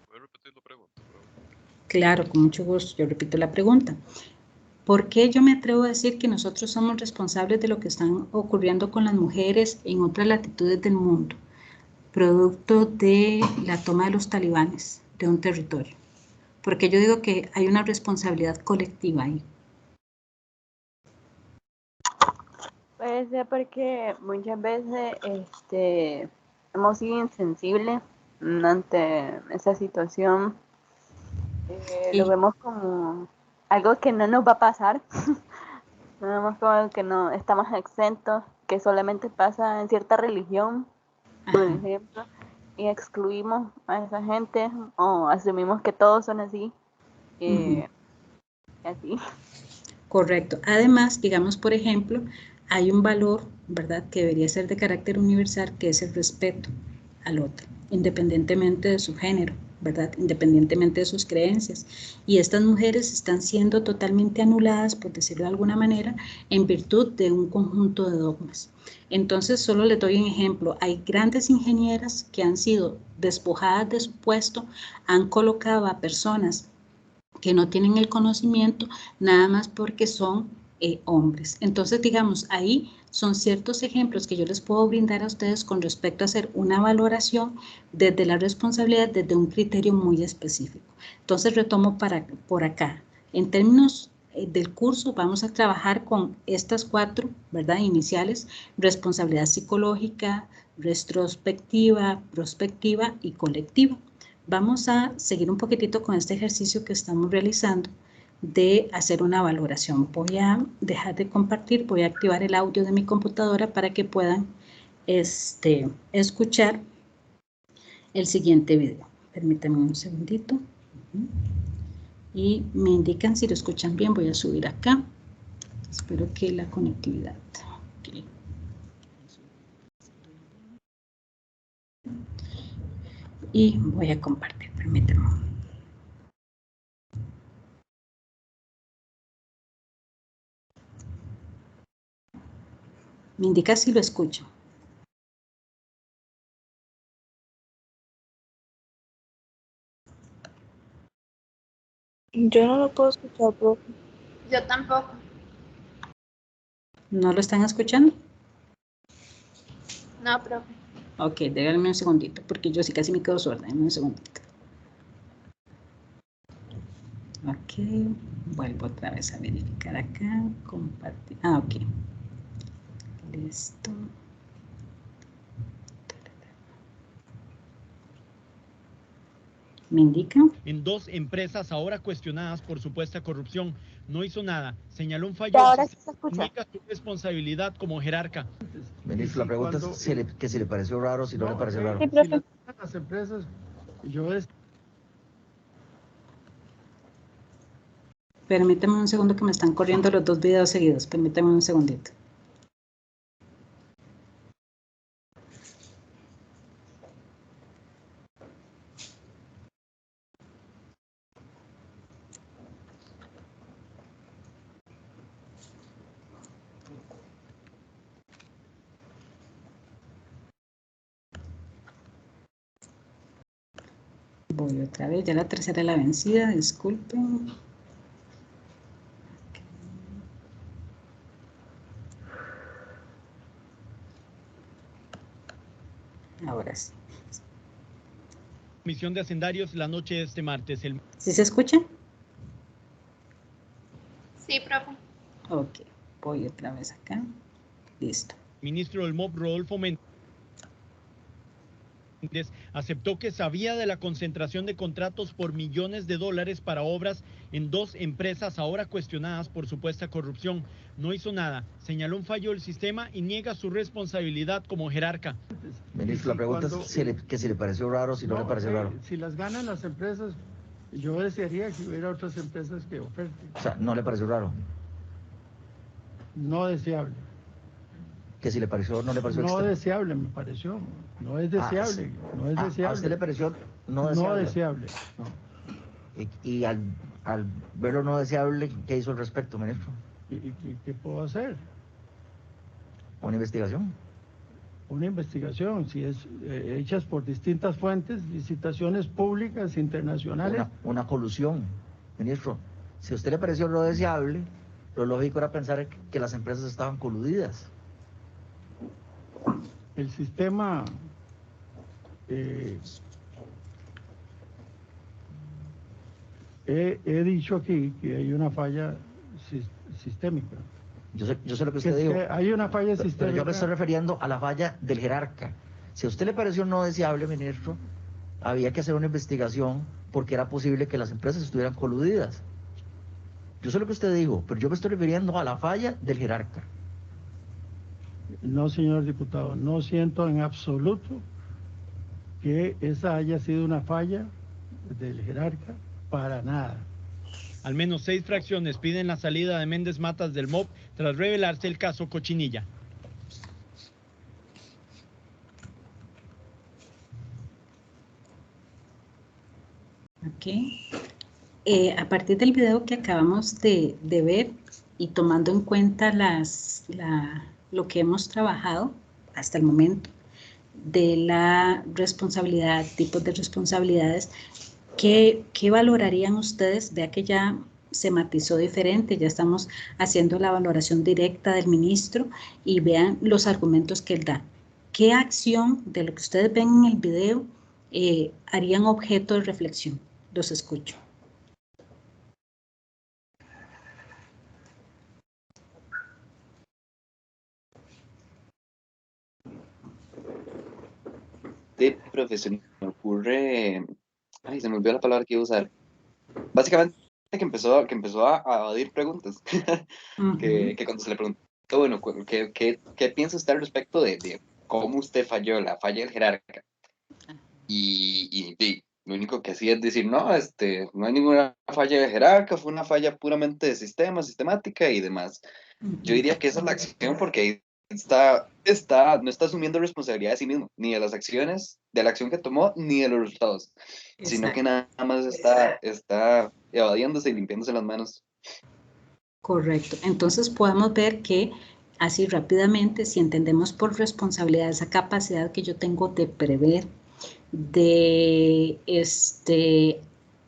¿Puedes repetir la pregunta, por favor? Claro, con mucho gusto, yo repito la pregunta. ¿Por qué yo me atrevo a decir que nosotros somos responsables de lo que están ocurriendo con las mujeres en otras latitudes del mundo, producto de la toma de los talibanes de un territorio? Porque yo digo que hay una responsabilidad colectiva ahí. Puede ser porque muchas veces hemos sido insensibles ante esa situación. Lo vemos como algo que no nos va a pasar. Lo vemos como que no estamos exentos, que solamente pasa en cierta religión, por ejemplo, y excluimos a esa gente o asumimos que todos son así. Y así. Correcto. Además, digamos, por ejemplo, hay un valor, ¿verdad?, que debería ser de carácter universal, que es el respeto al otro, independientemente de su género, ¿verdad?, independientemente de sus creencias. Y estas mujeres están siendo totalmente anuladas, por decirlo de alguna manera, en virtud de un conjunto de dogmas. Entonces, solo les doy un ejemplo. Hay grandes ingenieras que han sido despojadas de su puesto, han colocado a personas que no tienen el conocimiento nada más porque son hombres. Entonces, digamos, ahí son ciertos ejemplos que yo les puedo brindar a ustedes con respecto a hacer una valoración desde la responsabilidad, desde un criterio muy específico. Entonces, retomo por acá. En términos del curso, vamos a trabajar con estas 4, ¿verdad?, iniciales: responsabilidad psicológica, retrospectiva, prospectiva y colectiva. Vamos a seguir un poquitito con este ejercicio que estamos realizando de hacer una valoración. Voy a dejar de compartir, voy a activar el audio de mi computadora para que puedan escuchar el siguiente video. Permítanme un segundito. Y me indican si lo escuchan bien. Voy a subir acá. Espero que la conectividad. Okay. Y voy a compartir, permítanme. Me indica si lo escucho. Yo no lo puedo escuchar, profe. Yo tampoco. ¿No lo están escuchando? No, profe. Ok, déjenme un segundito, porque yo sí casi me quedo sorda. En un segundito. Ok, vuelvo otra vez a verificar acá, compartir. Ah, ok. Listo. ¿Me indican? En 2 empresas ahora cuestionadas por supuesta corrupción. No hizo nada. Señaló un fallo. Ahora sí se escucha. Niega su responsabilidad como jerarca. Ministro, la pregunta es si le pareció raro o si no le pareció raro. Sí, profe. Las empresas, Permítame un segundo que me están corriendo los 2 videos seguidos. Permítame un segundito. Voy otra vez, ya la tercera es la vencida, disculpen. Ahora sí. Comisión de Hacendarios la noche de este martes. ¿Sí se escucha? Sí, profe. Ok, voy otra vez acá. Listo. Ministro del MOP, Rodolfo Méndez, aceptó que sabía de la concentración de contratos por millones de dólares para obras en 2 empresas ahora cuestionadas por supuesta corrupción. No hizo nada. Señaló un fallo del sistema y niega su responsabilidad como jerarca. Ministro, la pregunta es si le pareció raro o si no le pareció raro. Si las ganan las empresas, yo desearía que hubiera otras empresas que oferten. O sea, ¿no le pareció raro? No deseable. Que si le pareció, no le pareció No extraño. deseable me pareció. No es deseable. No es deseable. ¿A usted le pareció no deseable? No deseable. No. Y al verlo no deseable, ¿qué hizo al respecto, ministro? ¿Y qué puedo hacer? ¿Una investigación? Una investigación, si es hechas por distintas fuentes, licitaciones públicas, internacionales. Una colusión, ministro. Si a usted le pareció no deseable, lo lógico era pensar que las empresas estaban coludidas. El sistema he dicho aquí que hay una falla sistémica. Yo sé lo que usted dijo. Hay una falla sistémica. Pero yo me estoy refiriendo a la falla del jerarca. Si a usted le pareció no deseable, ministro, había que hacer una investigación porque era posible que las empresas estuvieran coludidas. Yo sé lo que usted dijo, pero yo me estoy refiriendo a la falla del jerarca. No, señor diputado, no siento en absoluto que esa haya sido una falla del jerarca, para nada. Al menos 6 fracciones piden la salida de Méndez Matas del MOP tras revelarse el caso Cochinilla. Ok. A partir del video que acabamos de ver y tomando en cuenta lo que hemos trabajado hasta el momento de la responsabilidad, tipos de responsabilidades, ¿qué valorarían ustedes? Vea que ya se matizó diferente, ya estamos haciendo la valoración directa del ministro y vean los argumentos que él da. ¿Qué acción de lo que ustedes ven en el video harían objeto de reflexión? Los escucho. De profesión me ocurre, ay, se me olvidó la palabra que iba a usar. Básicamente que empezó a evadir preguntas, que cuando se le preguntó, bueno, ¿qué piensa usted al respecto de cómo usted falló, la falla del jerarca? Y lo único que hacía es decir, no, no hay ninguna falla de jerarca, fue una falla puramente de sistema, sistemática y demás. Yo diría que esa es la acción porque ahí no está asumiendo responsabilidad de sí mismo, ni de las acciones, de la acción que tomó, ni de los resultados, sino que nada más está evadiéndose y limpiándose las manos. Correcto. Entonces podemos ver que así rápidamente, si entendemos por responsabilidad esa capacidad que yo tengo de prever, de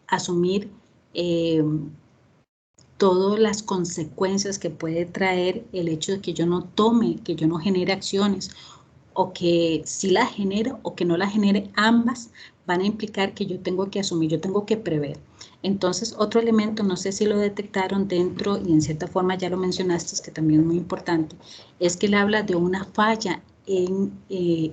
asumir todas las consecuencias que puede traer el hecho de que yo no tome, que yo no genere acciones, o que sí la genere o que no la genere, ambas van a implicar que yo tengo que asumir, yo tengo que prever. Entonces, otro elemento, no sé si lo detectaron dentro, y en cierta forma ya lo mencionaste, que también es muy importante, es que él habla de una falla en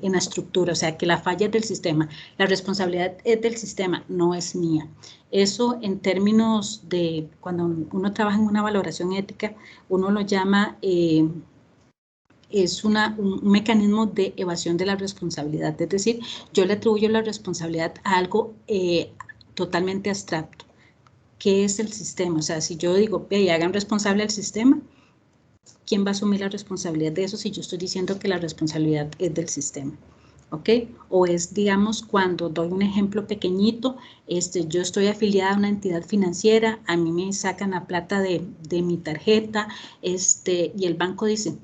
la estructura, o sea, que la falla es del sistema, la responsabilidad es del sistema, no es mía. Eso en términos de, cuando uno trabaja en una valoración ética, uno lo llama... es un mecanismo de evasión de la responsabilidad, es decir, yo le atribuyo la responsabilidad a algo totalmente abstracto. ¿Qué es el sistema? O sea, si yo digo, ve y hagan responsable al sistema, ¿quién va a asumir la responsabilidad de eso si yo estoy diciendo que la responsabilidad es del sistema? ¿Ok? O es, digamos, cuando doy un ejemplo pequeñito, yo estoy afiliada a una entidad financiera, a mí me sacan la plata de mi tarjeta, y el banco dice,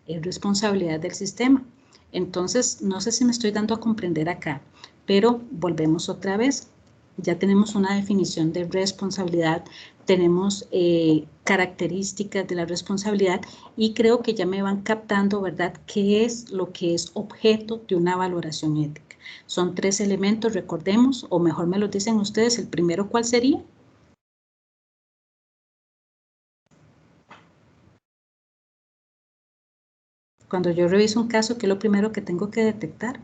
es responsabilidad del sistema. Entonces, no sé si me estoy dando a comprender acá, pero volvemos otra vez. Ya tenemos una definición de responsabilidad, tenemos características de la responsabilidad y creo que ya me van captando, ¿verdad?, qué es lo que es objeto de una valoración ética. Son 3 elementos, recordemos, o mejor me lo dicen ustedes. El primero, ¿cuál sería? Cuando yo reviso un caso, ¿qué es lo primero que tengo que detectar?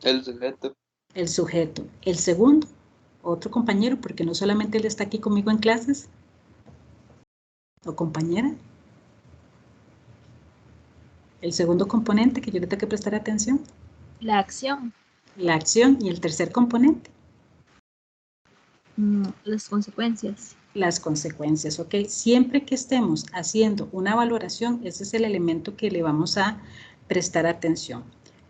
El sujeto. El sujeto. El segundo, otro compañero, porque no solamente él está aquí conmigo en clases, o compañera. El segundo componente que yo le tengo que prestar atención. La acción. La acción. Y el tercer componente. Las consecuencias. Las consecuencias, ¿ok? Siempre que estemos haciendo una valoración, ese es el elemento que le vamos a prestar atención.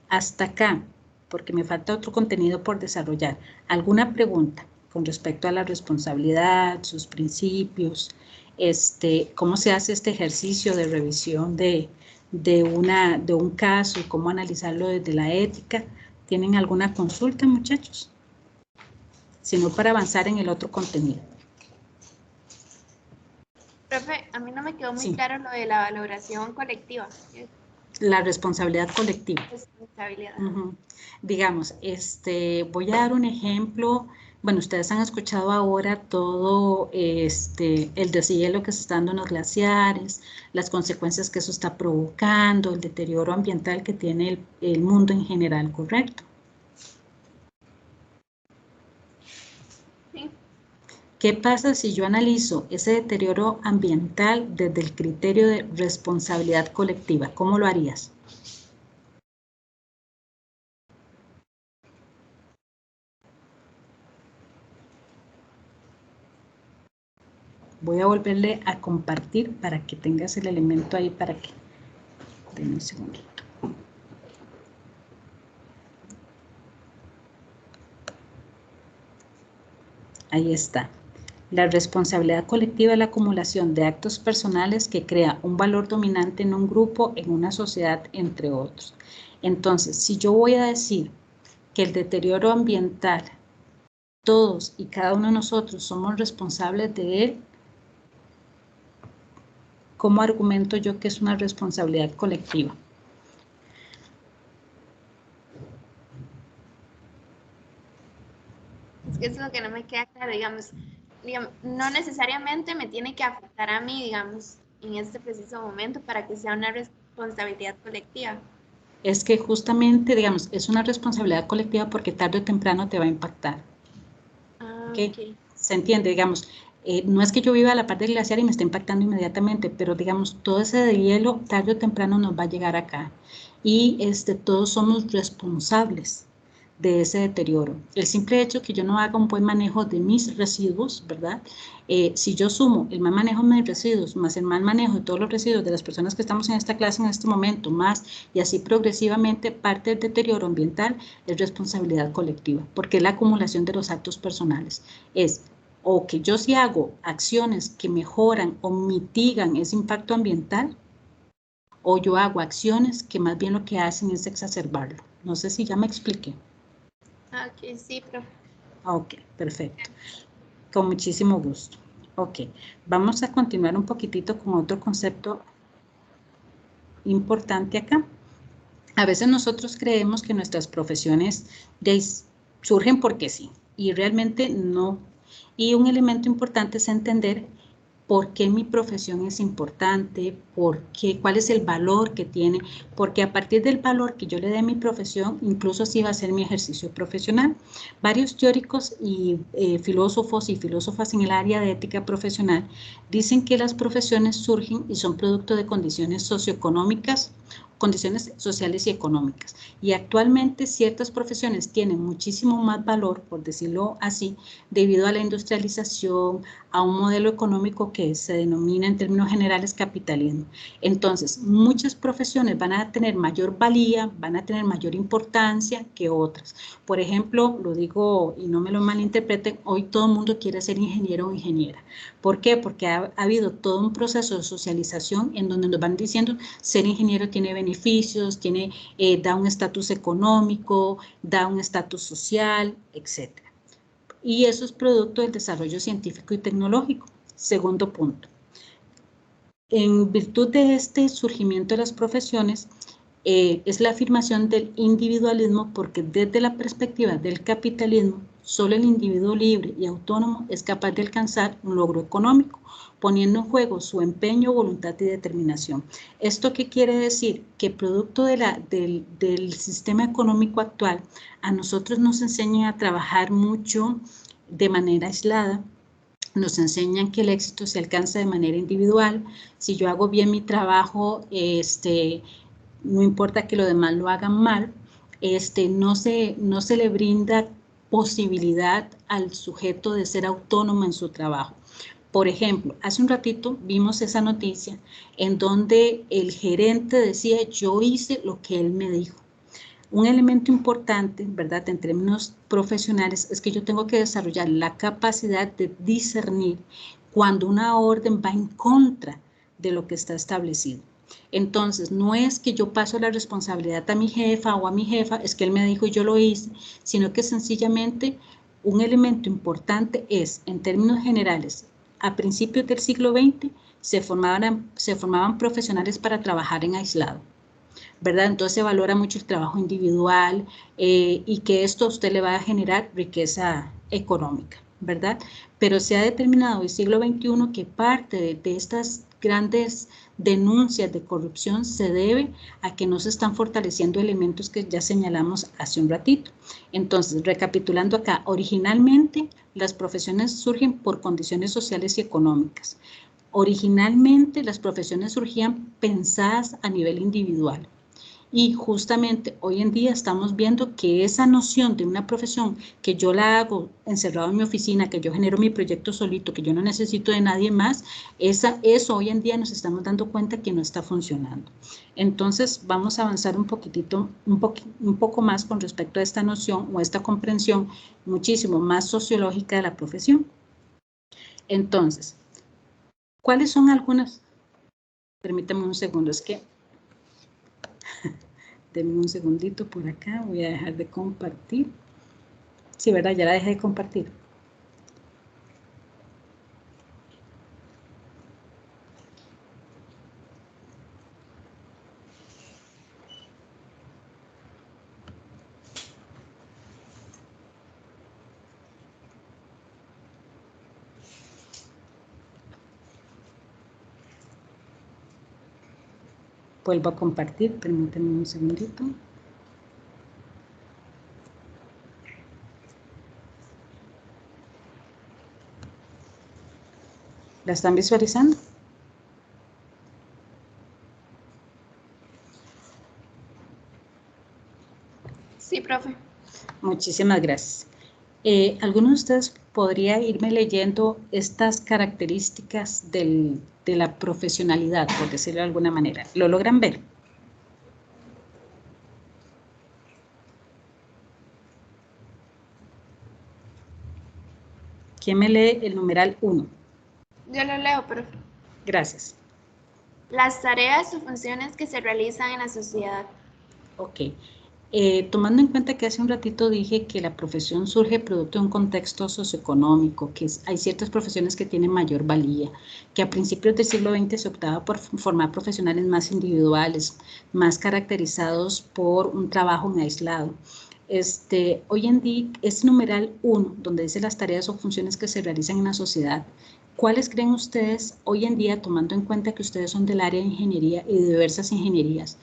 Hasta acá, porque me falta otro contenido por desarrollar. ¿Alguna pregunta con respecto a la responsabilidad, sus principios? ¿Cómo se hace este ejercicio de revisión de un caso y cómo analizarlo desde la ética? ¿Tienen alguna consulta, muchachos? Si no, para avanzar en el otro contenido. Profe, a mí no me quedó muy Sí. claro lo de la valoración colectiva. La responsabilidad colectiva. Responsabilidad. Digamos, voy a dar un ejemplo. Bueno, ustedes han escuchado ahora todo el deshielo que se está dando en los glaciares, las consecuencias que eso está provocando, el deterioro ambiental que tiene el mundo en general, ¿correcto? Sí. ¿Qué pasa si yo analizo ese deterioro ambiental desde el criterio de responsabilidad colectiva? ¿Cómo lo harías? Voy a volverle a compartir para que tengas el elemento ahí para que... Denme un segundito. Ahí está. La responsabilidad colectiva es la acumulación de actos personales que crea un valor dominante en un grupo, en una sociedad, entre otros. Entonces, si yo voy a decir que el deterioro ambiental, todos y cada uno de nosotros somos responsables de él, ¿cómo argumento yo que es una responsabilidad colectiva? Es que es lo que no me queda claro, digamos, no necesariamente me tiene que afectar a mí, digamos, en este preciso momento para que sea una responsabilidad colectiva. Es que justamente, digamos, es una responsabilidad colectiva porque tarde o temprano te va a impactar. ¿Okay? Se entiende, digamos, no es que yo viva a la par del glaciar y me esté impactando inmediatamente, pero digamos, todo ese de hielo tarde o temprano nos va a llegar acá. Y todos somos responsables de ese deterioro. El simple hecho que yo no haga un buen manejo de mis residuos, ¿verdad? Si yo sumo el mal manejo de mis residuos, más el mal manejo de todos los residuos de las personas que estamos en esta clase en este momento, más y así progresivamente, parte del deterioro ambiental es responsabilidad colectiva, porque es la acumulación de los actos personales. Es o que yo sí hago acciones que mejoran o mitigan ese impacto ambiental, o yo hago acciones que más bien lo que hacen es exacerbarlo. No sé si ya me expliqué. Ok, sí, profe. Ok, perfecto. Con muchísimo gusto. Ok, vamos a continuar un poquitito con otro concepto importante acá. A veces nosotros creemos que nuestras profesiones surgen porque sí, y realmente no. Y un elemento importante es entender por qué mi profesión es importante, cuál es el valor que tiene, porque a partir del valor que yo le dé a mi profesión, incluso así va a ser mi ejercicio profesional. Varios teóricos y filósofos y filósofas en el área de ética profesional dicen que las profesiones surgen y son producto de condiciones socioeconómicas, condiciones sociales y económicas. Y actualmente ciertas profesiones tienen muchísimo más valor, por decirlo así, debido a la industrialización, a un modelo económico que se denomina en términos generales capitalismo. Entonces, muchas profesiones van a tener mayor valía, van a tener mayor importancia que otras. Por ejemplo, lo digo y no me lo malinterpreten, hoy todo el mundo quiere ser ingeniero o ingeniera. ¿Por qué? Porque ha habido todo un proceso de socialización en donde nos van diciendo ser ingeniero tiene beneficios, da un estatus económico, da un estatus social, etc. Y eso es producto del desarrollo científico y tecnológico. Segundo punto. En virtud de este surgimiento de las profesiones, es la afirmación del individualismo, porque desde la perspectiva del capitalismo, solo el individuo libre y autónomo es capaz de alcanzar un logro económico, poniendo en juego su empeño, voluntad y determinación. ¿Esto qué quiere decir? Que producto del sistema económico actual, a nosotros nos enseñan a trabajar mucho de manera aislada, nos enseñan que el éxito se alcanza de manera individual. Si yo hago bien mi trabajo, no importa que los demás lo hagan mal, no se le brinda posibilidad al sujeto de ser autónomo en su trabajo. Por ejemplo, hace un ratito vimos esa noticia en donde el gerente decía, yo hice lo que él me dijo. Un elemento importante, ¿verdad?, en términos profesionales, es que yo tengo que desarrollar la capacidad de discernir cuando una orden va en contra de lo que está establecido. Entonces, no es que yo paso la responsabilidad a mi jefa o a mi jefa, es que él me dijo y yo lo hice, sino que sencillamente un elemento importante es, en términos generales, a principios del siglo XX se formaban profesionales para trabajar en aislado, ¿verdad? Entonces se valora mucho el trabajo individual y que esto a usted le va a generar riqueza económica, ¿verdad? Pero se ha determinado en el siglo XXI que parte de estas grandes denuncias de corrupción se debe a que no se están fortaleciendo elementos que ya señalamos hace un ratito. Entonces, recapitulando acá, originalmente las profesiones surgen por condiciones sociales y económicas. Originalmente las profesiones surgían pensadas a nivel individual Y justamente hoy en día estamos viendo que esa noción de una profesión que yo la hago encerrado en mi oficina, que yo genero mi proyecto solito, que yo no necesito de nadie más, eso hoy en día nos estamos dando cuenta que no está funcionando. Entonces vamos a avanzar un poco más con respecto a esta noción o esta comprensión muchísimo más sociológica de la profesión. Entonces, ¿cuáles son algunas? Permítame un segundo, es que denme un segundito por acá, voy a dejar de compartir. Sí, ¿verdad? Ya la dejé de compartir. Vuelvo a compartir, permítanme un segundito. ¿La están visualizando? Sí, profe. Muchísimas gracias. ¿Alguno de ustedes podría irme leyendo estas características de la profesionalidad, por decirlo de alguna manera? ¿Lo logran ver? ¿Quién me lee el numeral 1? Yo lo leo, profe. Gracias. Las tareas o funciones que se realizan en la sociedad. Ok. Tomando en cuenta que hace un ratito dije que la profesión surge producto de un contexto socioeconómico, que hay ciertas profesiones que tienen mayor valía, que a principios del siglo XX se optaba por formar profesionales más individuales, más caracterizados por un trabajo en aislado. Hoy en día, este numeral 1, donde dice las tareas o funciones que se realizan en la sociedad, ¿cuáles creen ustedes hoy en día, tomando en cuenta que ustedes son del área de ingeniería y de diversas ingenierías,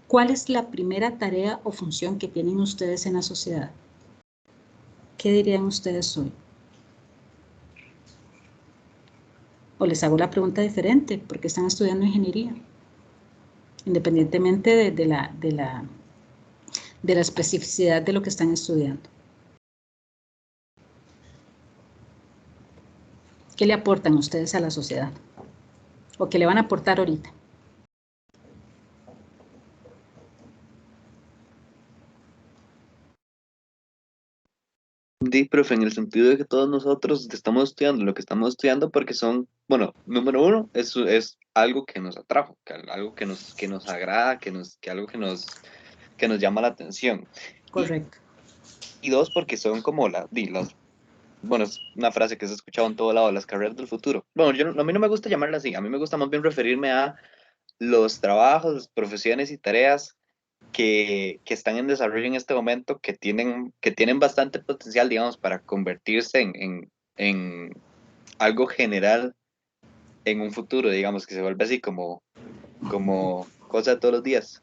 cuál es la primera tarea o función que tienen ustedes en la sociedad? ¿Qué dirían ustedes hoy? O les hago la pregunta diferente, porque están estudiando ingeniería, independientemente de la especificidad de lo que están estudiando. ¿Qué le aportan ustedes a la sociedad? ¿O qué le van a aportar ahorita? Sí, profe, en el sentido de que todos nosotros estamos estudiando lo que estamos estudiando porque son, bueno, número uno, es algo que nos atrajo, algo que nos agrada, algo que nos llama la atención. Correcto. Y dos, porque son como bueno, es una frase que se ha escuchado en todo lado, las carreras del futuro. Bueno, a mí no me gusta llamarla así, a mí me gusta más bien referirme a los trabajos, profesiones y tareas que están en desarrollo en este momento, que tienen bastante potencial, digamos, para convertirse en algo general en un futuro, digamos, que se vuelve así como cosa de todos los días.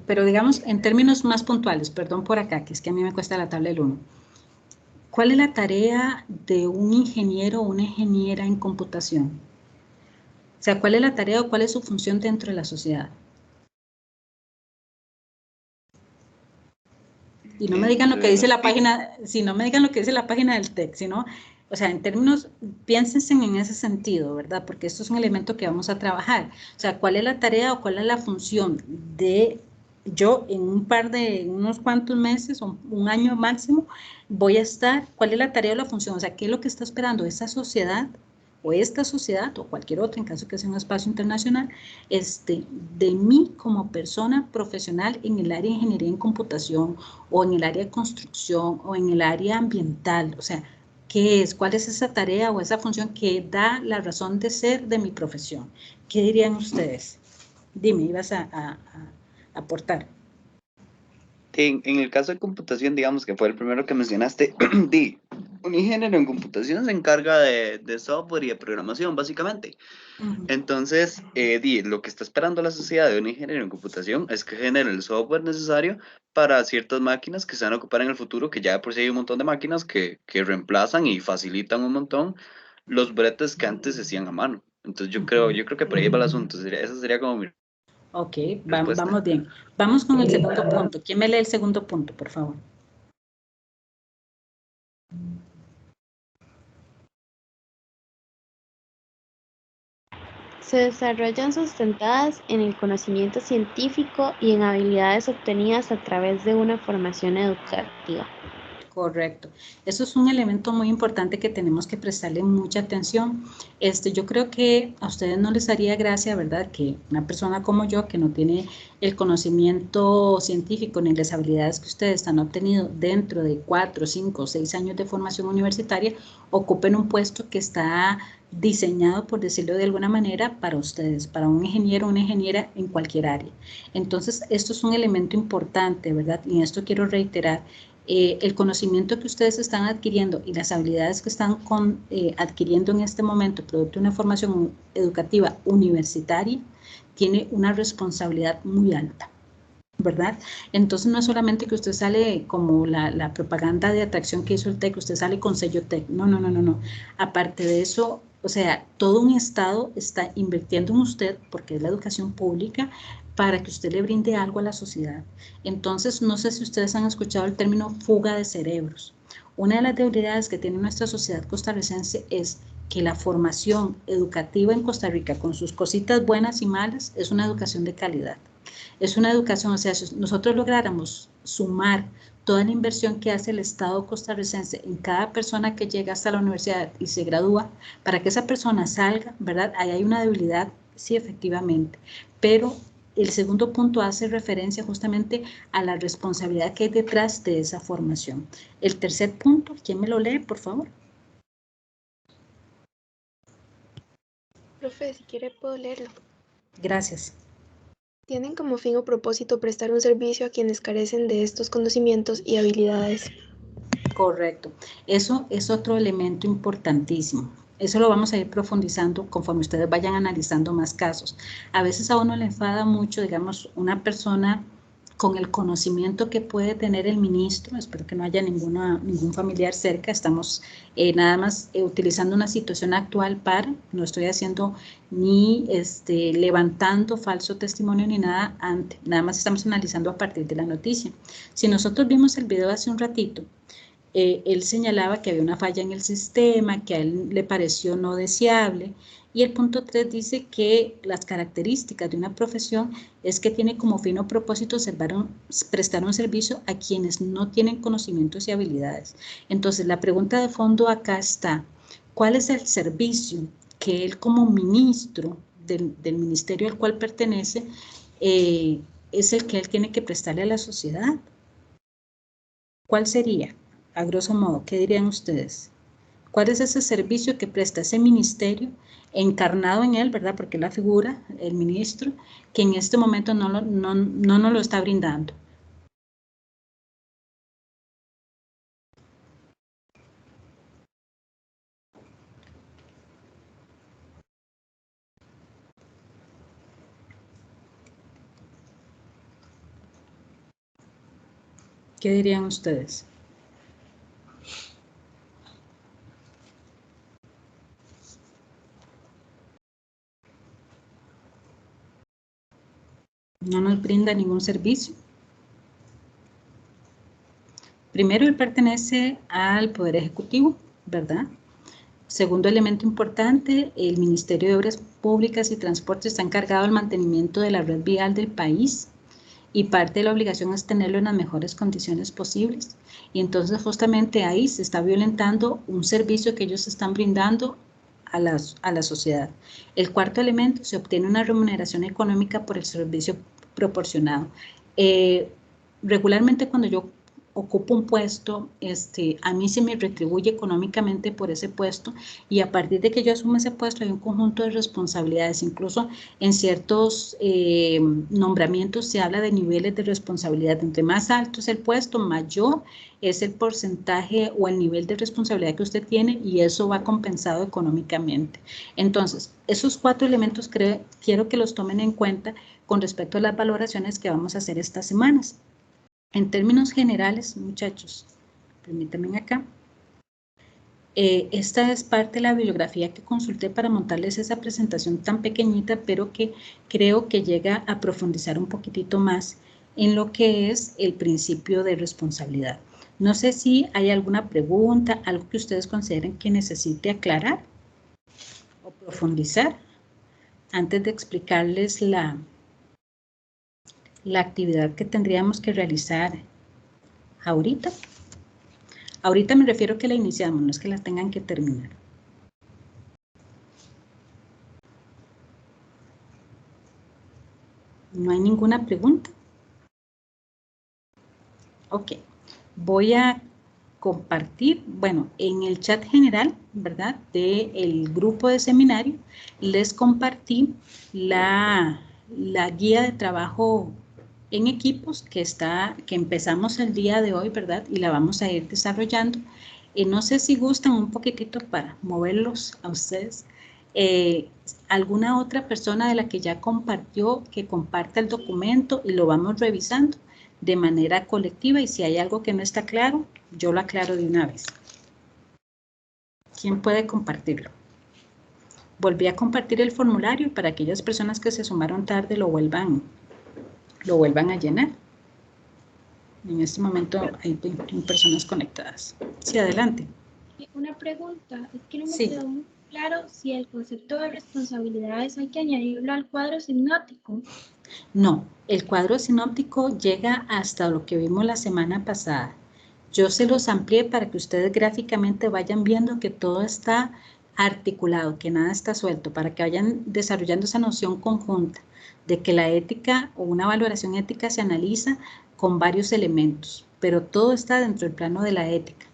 Pero digamos, en términos más puntuales, perdón por acá, que es que a mí me cuesta la tabla del 1. ¿Cuál es la tarea de un ingeniero o una ingeniera en computación? O sea, ¿cuál es la tarea o cuál es su función dentro de la sociedad? Y no me digan lo que dice la página, si no me digan lo que dice la página del TEC, sino, o sea, en términos, piénsense en ese sentido, ¿verdad? Porque esto es un elemento que vamos a trabajar. O sea, ¿cuál es la tarea o cuál es la función de yo en unos cuantos meses o un año máximo, voy a estar, cuál es la tarea o la función? O sea, ¿qué es lo que está esperando esa sociedad o esta sociedad o cualquier otra, en caso que sea un espacio internacional, de mí como persona profesional en el área de ingeniería en computación o en el área de construcción o en el área ambiental? O sea, ¿qué es? ¿Cuál es esa tarea o esa función que da la razón de ser de mi profesión? ¿Qué dirían ustedes? Dime, ibas a aportar. En el caso de computación, digamos que fue el primero que mencionaste, un ingeniero en computación se encarga de software y de programación, básicamente. Entonces, lo que está esperando la sociedad de un ingeniero en computación es que genere el software necesario para ciertas máquinas que se van a ocupar en el futuro, que ya de por sí hay un montón de máquinas que reemplazan y facilitan un montón los bretes que antes se hacían a mano. Entonces yo creo que por ahí va el asunto. Esa sería como mi Ok, Respuesta. vamos bien. Vamos con el segundo punto. ¿Quién me lee el segundo punto, por favor? Se desarrollan sustentadas en el conocimiento científico y en habilidades obtenidas a través de una formación educativa. Correcto. Eso es un elemento muy importante que tenemos que prestarle mucha atención. Yo creo que a ustedes no les haría gracia, ¿verdad?, que una persona como yo, que no tiene el conocimiento científico ni las habilidades que ustedes han obtenido dentro de 4, 5, 6 años de formación universitaria, ocupen un puesto que está diseñado, por decirlo de alguna manera, para ustedes, para un ingeniero o una ingeniera en cualquier área. Entonces, esto es un elemento importante, ¿verdad? Y esto quiero reiterar. El conocimiento que ustedes están adquiriendo y las habilidades que están adquiriendo en este momento, producto de una formación educativa universitaria, tiene una responsabilidad muy alta, ¿verdad? Entonces no es solamente que usted sale como la propaganda de atracción que hizo el TEC, usted sale con sello TEC, no. Aparte de eso, o sea, todo un Estado está invirtiendo en usted, porque es la educación pública, para que usted le brinde algo a la sociedad. Entonces, no sé si ustedes han escuchado el término fuga de cerebros. Una de las debilidades que tiene nuestra sociedad costarricense es que la formación educativa en Costa Rica, con sus cositas buenas y malas, es una educación de calidad. Es una educación, o sea, si nosotros lográramos sumar toda la inversión que hace el Estado costarricense en cada persona que llega hasta la universidad y se gradúa, para que esa persona salga, ¿verdad? Ahí hay una debilidad, sí, efectivamente, pero el segundo punto hace referencia justamente a la responsabilidad que hay detrás de esa formación. El tercer punto, ¿quién me lo lee, por favor? Profe, si quiere puedo leerlo. Gracias. Tienen como fin o propósito prestar un servicio a quienes carecen de estos conocimientos y habilidades. Correcto. Eso es otro elemento importantísimo. Eso lo vamos a ir profundizando conforme ustedes vayan analizando más casos. A veces a uno le enfada mucho, digamos, una persona con el conocimiento que puede tener el ministro, espero que no haya ningún familiar cerca, estamos nada más utilizando una situación actual para, no estoy haciendo ni levantando falso testimonio ni nada antes, nada más estamos analizando a partir de la noticia. Si nosotros vimos el video hace un ratito, él señalaba que había una falla en el sistema, que a él le pareció no deseable, y el punto 3 dice que las características de una profesión es que tiene como fin o propósito prestar un servicio a quienes no tienen conocimientos y habilidades. Entonces, la pregunta de fondo acá está, ¿cuál es el servicio que él como ministro del ministerio al cual pertenece es el que él tiene que prestarle a la sociedad? ¿Cuál sería? A grosso modo, ¿qué dirían ustedes? ¿Cuál es ese servicio que presta ese ministerio encarnado en él, verdad? Porque la figura, el ministro, que en este momento no nos lo está brindando. ¿Qué dirían ustedes? No nos brinda ningún servicio. Primero, él pertenece al Poder Ejecutivo, ¿verdad? Segundo elemento importante, el Ministerio de Obras Públicas y Transportes está encargado del mantenimiento de la red vial del país y parte de la obligación es tenerlo en las mejores condiciones posibles. Y entonces justamente ahí se está violentando un servicio que ellos están brindando a la sociedad. El cuarto elemento, se obtiene una remuneración económica por el servicio proporcionado. Regularmente cuando yo ocupo un puesto, a mí se me retribuye económicamente por ese puesto y a partir de que yo asumo ese puesto hay un conjunto de responsabilidades, incluso en ciertos nombramientos se habla de niveles de responsabilidad, entre más alto es el puesto, mayor es el porcentaje o el nivel de responsabilidad que usted tiene y eso va compensado económicamente. Entonces, esos 4 elementos quiero que los tomen en cuenta con respecto a las valoraciones que vamos a hacer estas semanas. En términos generales, muchachos, permítanme acá, Esta es parte de la bibliografía que consulté para montarles esa presentación tan pequeñita, pero que creo que llega a profundizar un poquitito más en lo que es el principio de responsabilidad. No sé si hay alguna pregunta, algo que ustedes consideren que necesite aclarar o profundizar antes de explicarles la actividad que tendríamos que realizar ahorita. Ahorita me refiero que la iniciamos, no es que la tengan que terminar. ¿No hay ninguna pregunta? Ok. Voy a compartir, bueno, en el chat general, ¿verdad? Del grupo de seminario, les compartí la guía de trabajo en equipos que empezamos el día de hoy, ¿verdad? Y la vamos a ir desarrollando. No sé si gustan un poquitito para moverlos a ustedes. ¿Alguna otra persona de la que ya compartió, que comparta el documento y lo vamos revisando de manera colectiva? Y si hay algo que no está claro, yo lo aclaro de una vez. ¿Quién puede compartirlo? Volví a compartir el formulario para aquellas personas que se sumaron tarde lo vuelvan a llenar. En este momento hay personas conectadas. Sí, adelante. Una pregunta, es que no me Sí. quedó muy claro si el concepto de responsabilidades hay que añadirlo al cuadro sinóptico. No, el cuadro sinóptico llega hasta lo que vimos la semana pasada. Yo se los amplié para que ustedes gráficamente vayan viendo que todo está articulado, que nada está suelto, para que vayan desarrollando esa noción conjunta de que la ética o una valoración ética se analiza con varios elementos, pero todo está dentro del plano de la ética.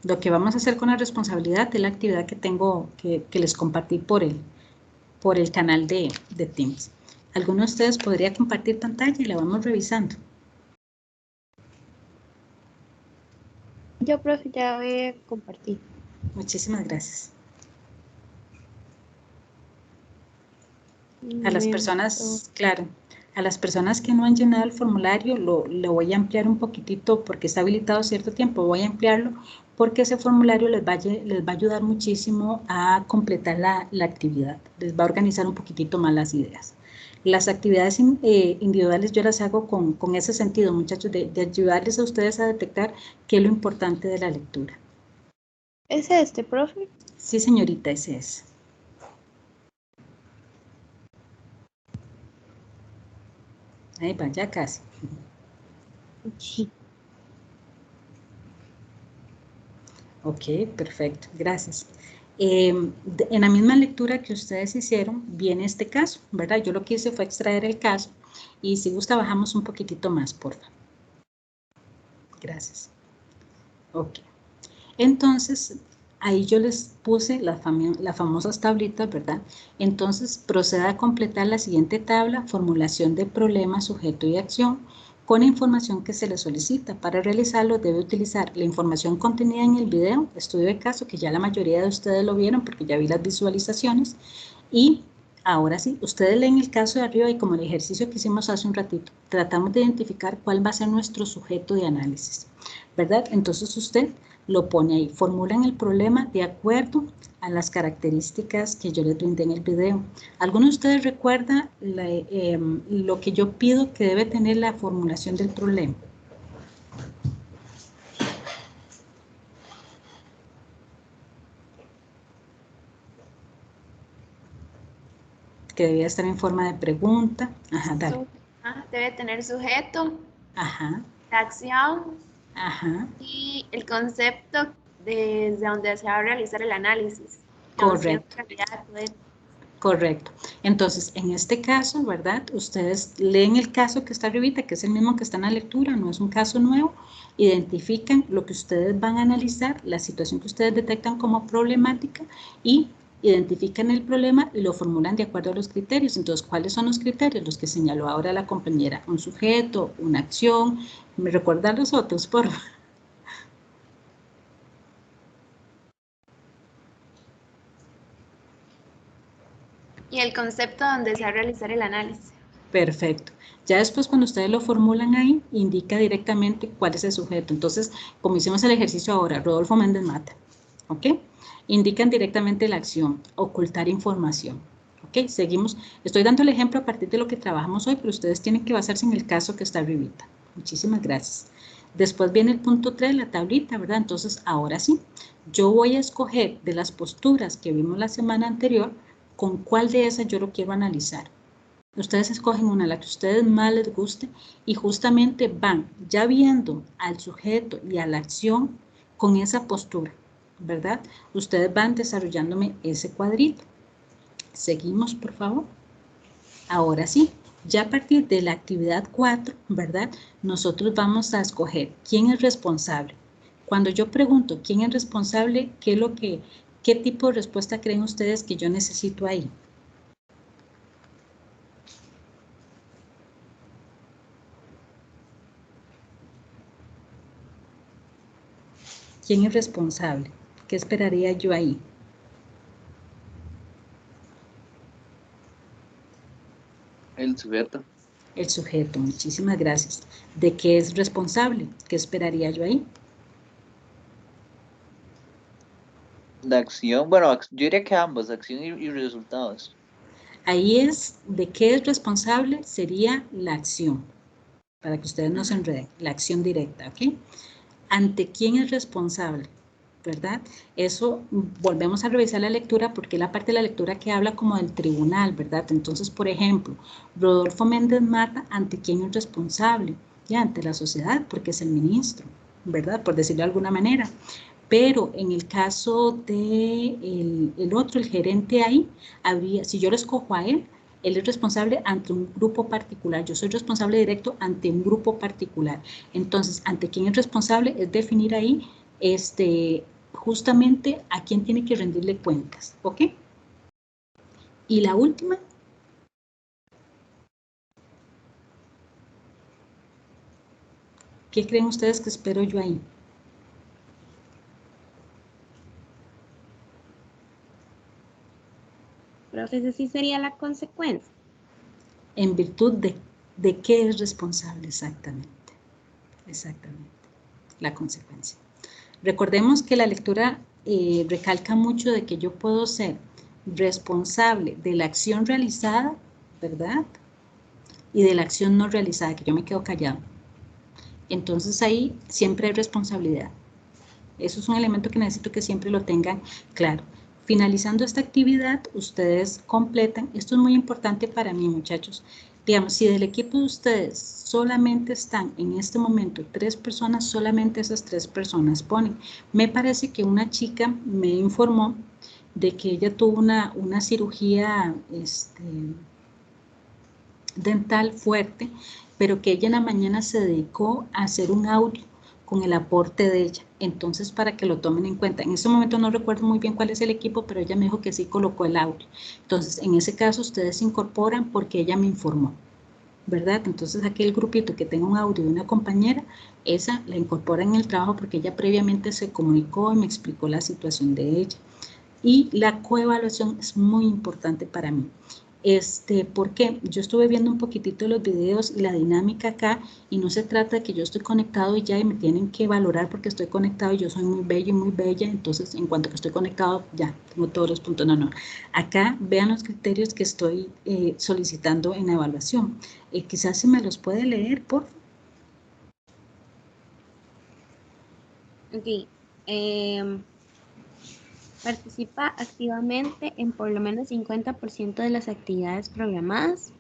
Lo que vamos a hacer con la responsabilidad es la actividad que tengo, que les compartí por el canal de Teams. ¿Alguno de ustedes podría compartir pantalla y la vamos revisando? Yo, profe, ya voy a compartir. Muchísimas gracias. A las personas, claro, a las personas que no han llenado el formulario lo voy a ampliar un poquitito porque está habilitado cierto tiempo, voy a ampliarlo porque ese formulario les va a ayudar muchísimo a completar la actividad, les va a organizar un poquitito más las ideas. Las actividades individuales yo las hago con ese sentido, muchachos, de ayudarles a ustedes a detectar qué es lo importante de la lectura. ¿Es este, profe? Sí, señorita, ese es. Ahí va, ya casi. Sí. Ok, perfecto, gracias. En la misma lectura que ustedes hicieron, viene este caso, ¿verdad? Yo lo que hice fue extraer el caso y si gusta bajamos un poquitito más, por favor. Gracias. Ok. Entonces, ahí yo les puse las famosas tablitas, ¿verdad? Entonces, proceda a completar la siguiente tabla, formulación de problema, sujeto y acción, con información que se le solicita. Para realizarlo debe utilizar la información contenida en el video, estudio de caso, que ya la mayoría de ustedes lo vieron porque ya vi las visualizaciones. Y ahora sí, ustedes leen el caso de arriba y como el ejercicio que hicimos hace un ratito, tratamos de identificar cuál va a ser nuestro sujeto de análisis, ¿verdad? Entonces usted lo pone ahí, formulan el problema de acuerdo a las características que yo les brindé en el video. ¿Alguno de ustedes recuerda lo que yo pido que debe tener la formulación del problema? Que debía estar en forma de pregunta. Ajá, dale. Debe tener sujeto, Ajá, la acción ajá, y el concepto desde donde se va a realizar el análisis. correcto. Correcto. Entonces, en este caso, ¿verdad? Ustedes leen el caso que está arribita, que es el mismo que está en la lectura, no es un caso nuevo, identifican lo que ustedes van a analizar, la situación que ustedes detectan como problemática y identifican el problema y lo formulan de acuerdo a los criterios. Entonces, ¿cuáles son los criterios? Los que señaló ahora la compañera, un sujeto, una acción. ¿Me recuerdan los otros, por favor? Y el concepto donde se va a realizar el análisis. Perfecto. Ya después cuando ustedes lo formulan ahí, indica directamente cuál es el sujeto. Entonces, como hicimos el ejercicio ahora, Rodolfo Méndez Mata, ¿ok? Indican directamente la acción, ocultar información. ¿Ok? Seguimos. Estoy dando el ejemplo a partir de lo que trabajamos hoy, pero ustedes tienen que basarse en el caso que está arribita. Muchísimas gracias. Después viene el punto 3, la tablita, ¿verdad? Entonces, ahora sí, yo voy a escoger de las posturas que vimos la semana anterior, con cuál de esas yo lo quiero analizar. Ustedes escogen una, la que a ustedes más les guste, y justamente van ya viendo al sujeto y a la acción con esa postura, ¿verdad? Ustedes van desarrollándome ese cuadrito. Seguimos, por favor. Ahora sí, ya a partir de la actividad 4, ¿verdad? Nosotros vamos a escoger quién es responsable. Cuando yo pregunto quién es responsable, ¿qué tipo de respuesta creen ustedes que yo necesito ahí? ¿Quién es responsable? ¿Qué esperaría yo ahí? El sujeto. El sujeto, muchísimas gracias. ¿De qué es responsable? ¿Qué esperaría yo ahí? La acción, bueno, yo diría que ambos, acción y resultados. Ahí es, ¿de qué es responsable? Sería la acción, para que ustedes no se enreden, la acción directa, ¿ok? ¿Ante quién es responsable? ¿Verdad? Eso, volvemos a revisar la lectura porque es la parte de la lectura que habla como del tribunal, ¿verdad? Entonces, por ejemplo, Rodolfo Méndez Mata, ¿ante quién es responsable? Ya, ante la sociedad, porque es el ministro, ¿verdad? Por decirlo de alguna manera. Pero en el caso de el otro, el gerente ahí, habría, si yo lo escojo a él es responsable ante un grupo particular. Yo soy responsable directo ante un grupo particular. Entonces, ante quién es responsable es definir ahí justamente a quién tiene que rendirle cuentas. ¿Ok? Y la última. ¿Qué creen ustedes que espero yo ahí? Profe, esa sí sería la consecuencia. En virtud de qué es responsable exactamente. Exactamente. La consecuencia. Recordemos que la lectura recalca mucho de que yo puedo ser responsable de la acción realizada, ¿verdad? Y de la acción no realizada, que yo me quedo callado. Entonces ahí siempre hay responsabilidad. Eso es un elemento que necesito que siempre lo tengan claro. Finalizando esta actividad, ustedes completan, esto es muy importante para mí, muchachos. Digamos, si del equipo de ustedes solamente están en este momento 3 personas, solamente esas 3 personas ponen. Me parece que una chica me informó de que ella tuvo una cirugía dental fuerte, pero que ella en la mañana se dedicó a hacer un audio con el aporte de ella. Entonces, para que lo tomen en cuenta. En este momento no recuerdo muy bien cuál es el equipo, pero ella me dijo que sí colocó el audio. Entonces, en ese caso, ustedes se incorporan porque ella me informó, ¿verdad? Entonces, aquel grupito que tenga un audio de una compañera, esa la incorpora en el trabajo porque ella previamente se comunicó y me explicó la situación de ella. Y la coevaluación es muy importante para mí. Porque yo estuve viendo un poquitito los videos y la dinámica acá, y no se trata de que yo estoy conectado y ya y me tienen que valorar porque estoy conectado y yo soy muy bello y muy bella, entonces en cuanto que estoy conectado ya tengo todos los puntos. No. Acá vean los criterios que estoy solicitando en la evaluación. Quizás si me los puede leer, por favor. Ok. Participa activamente en por lo menos 50% de las actividades programadas.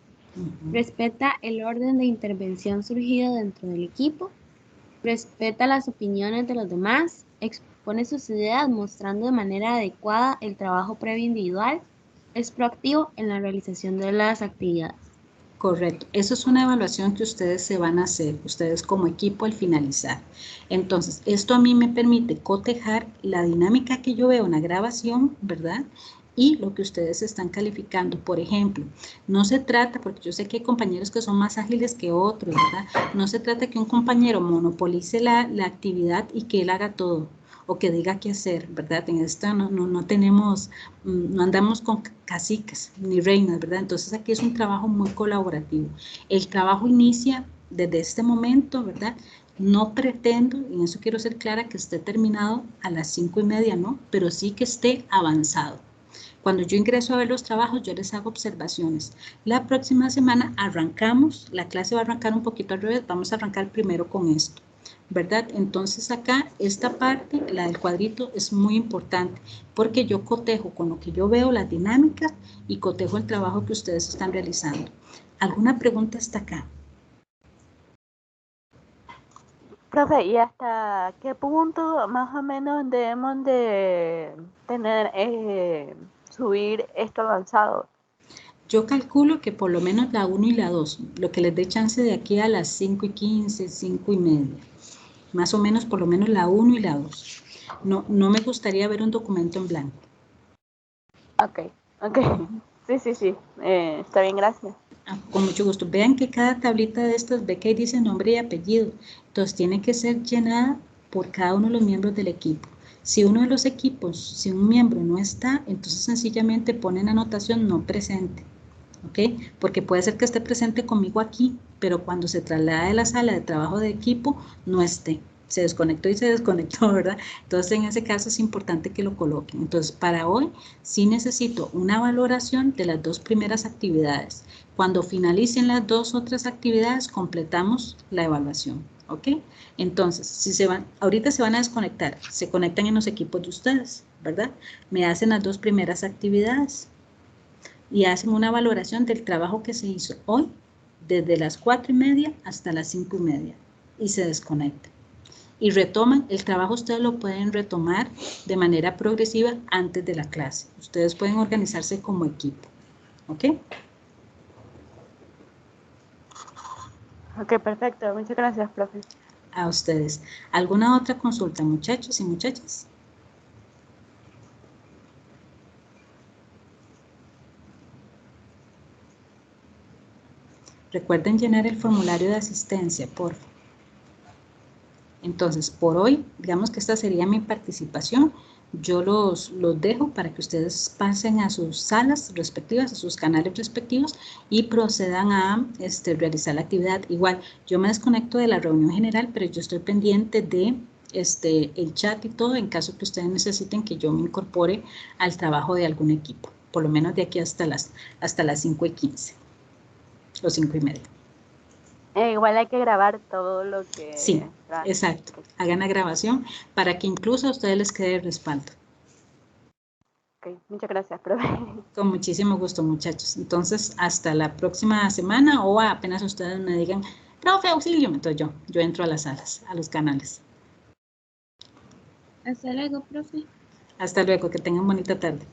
Respeta el orden de intervención surgido dentro del equipo. Respeta las opiniones de los demás. Expone sus ideas mostrando de manera adecuada el trabajo previo individual. Es proactivo en la realización de las actividades. Correcto. Eso es una evaluación que ustedes se van a hacer, ustedes como equipo al finalizar. Entonces, esto a mí me permite cotejar la dinámica que yo veo en la grabación, ¿verdad? Y lo que ustedes están calificando. Por ejemplo, no se trata, porque yo sé que hay compañeros que son más ágiles que otros, ¿verdad? No se trata que un compañero monopolice la actividad y que él haga todo, o que diga qué hacer, ¿verdad? En esta no tenemos, no andamos con caciques ni reinas, ¿verdad? Entonces aquí es un trabajo muy colaborativo. El trabajo inicia desde este momento, ¿verdad? No pretendo, y en eso quiero ser clara, que esté terminado a las 5:30, ¿no? Pero sí que esté avanzado. Cuando yo ingreso a ver los trabajos, yo les hago observaciones. La próxima semana arrancamos, la clase va a arrancar un poquito al revés, vamos a arrancar primero con esto, ¿verdad? Entonces acá, esta parte, la del cuadrito, es muy importante, porque yo cotejo con lo que yo veo, las dinámicas, y cotejo el trabajo que ustedes están realizando. ¿Alguna pregunta hasta acá? Profe, ¿y hasta qué punto más o menos debemos de tener, subir esto avanzado? Yo calculo que por lo menos la 1 y la 2, lo que les dé chance de aquí a las 5:15, 5:30. Más o menos, por lo menos la 1 y la 2. No me gustaría ver un documento en blanco. Ok. Sí. Está bien, gracias. Con mucho gusto. Vean que cada tablita de estas, ve que ahí dice nombre y apellido. Entonces tiene que ser llenada por cada uno de los miembros del equipo. Si uno de los equipos, si un miembro no está, entonces sencillamente ponen anotación no presente. ¿Ok? Porque puede ser que esté presente conmigo aquí, pero cuando se traslada de la sala de trabajo de equipo, no esté. Se desconectó y se desconectó, ¿verdad? Entonces, en ese caso es importante que lo coloquen. Entonces, para hoy sí necesito una valoración de las 2 primeras actividades. Cuando finalicen las 2 otras actividades, completamos la evaluación, ¿ok? Entonces, si se van, ahorita se van a desconectar, se conectan en los equipos de ustedes, ¿verdad? Me hacen las 2 primeras actividades y hacen una valoración del trabajo que se hizo hoy, desde las 4:30 hasta las 5:30, y se desconectan. Y retoman, el trabajo ustedes lo pueden retomar de manera progresiva antes de la clase. Ustedes pueden organizarse como equipo, ¿ok? Ok, perfecto. Muchas gracias, profe. A ustedes. ¿Alguna otra consulta, muchachos y muchachas? Recuerden llenar el formulario de asistencia, por favor. Entonces, por hoy, digamos que esta sería mi participación. Yo los dejo para que ustedes pasen a sus salas respectivas, a sus canales respectivos y procedan a realizar la actividad. Igual, yo me desconecto de la reunión general, pero yo estoy pendiente de el chat y todo en caso que ustedes necesiten que yo me incorpore al trabajo de algún equipo, por lo menos de aquí hasta las 5:15 o 5:30. Igual hay que grabar todo lo que... Sí, exacto. Hagan la grabación para que incluso a ustedes les quede el respaldo. Ok, muchas gracias, profe. Con muchísimo gusto, muchachos. Entonces, hasta la próxima semana o apenas ustedes me digan, profe, auxilio, entonces yo entro a las salas, a los canales. Hasta luego, profe. Hasta luego, que tengan bonita tarde.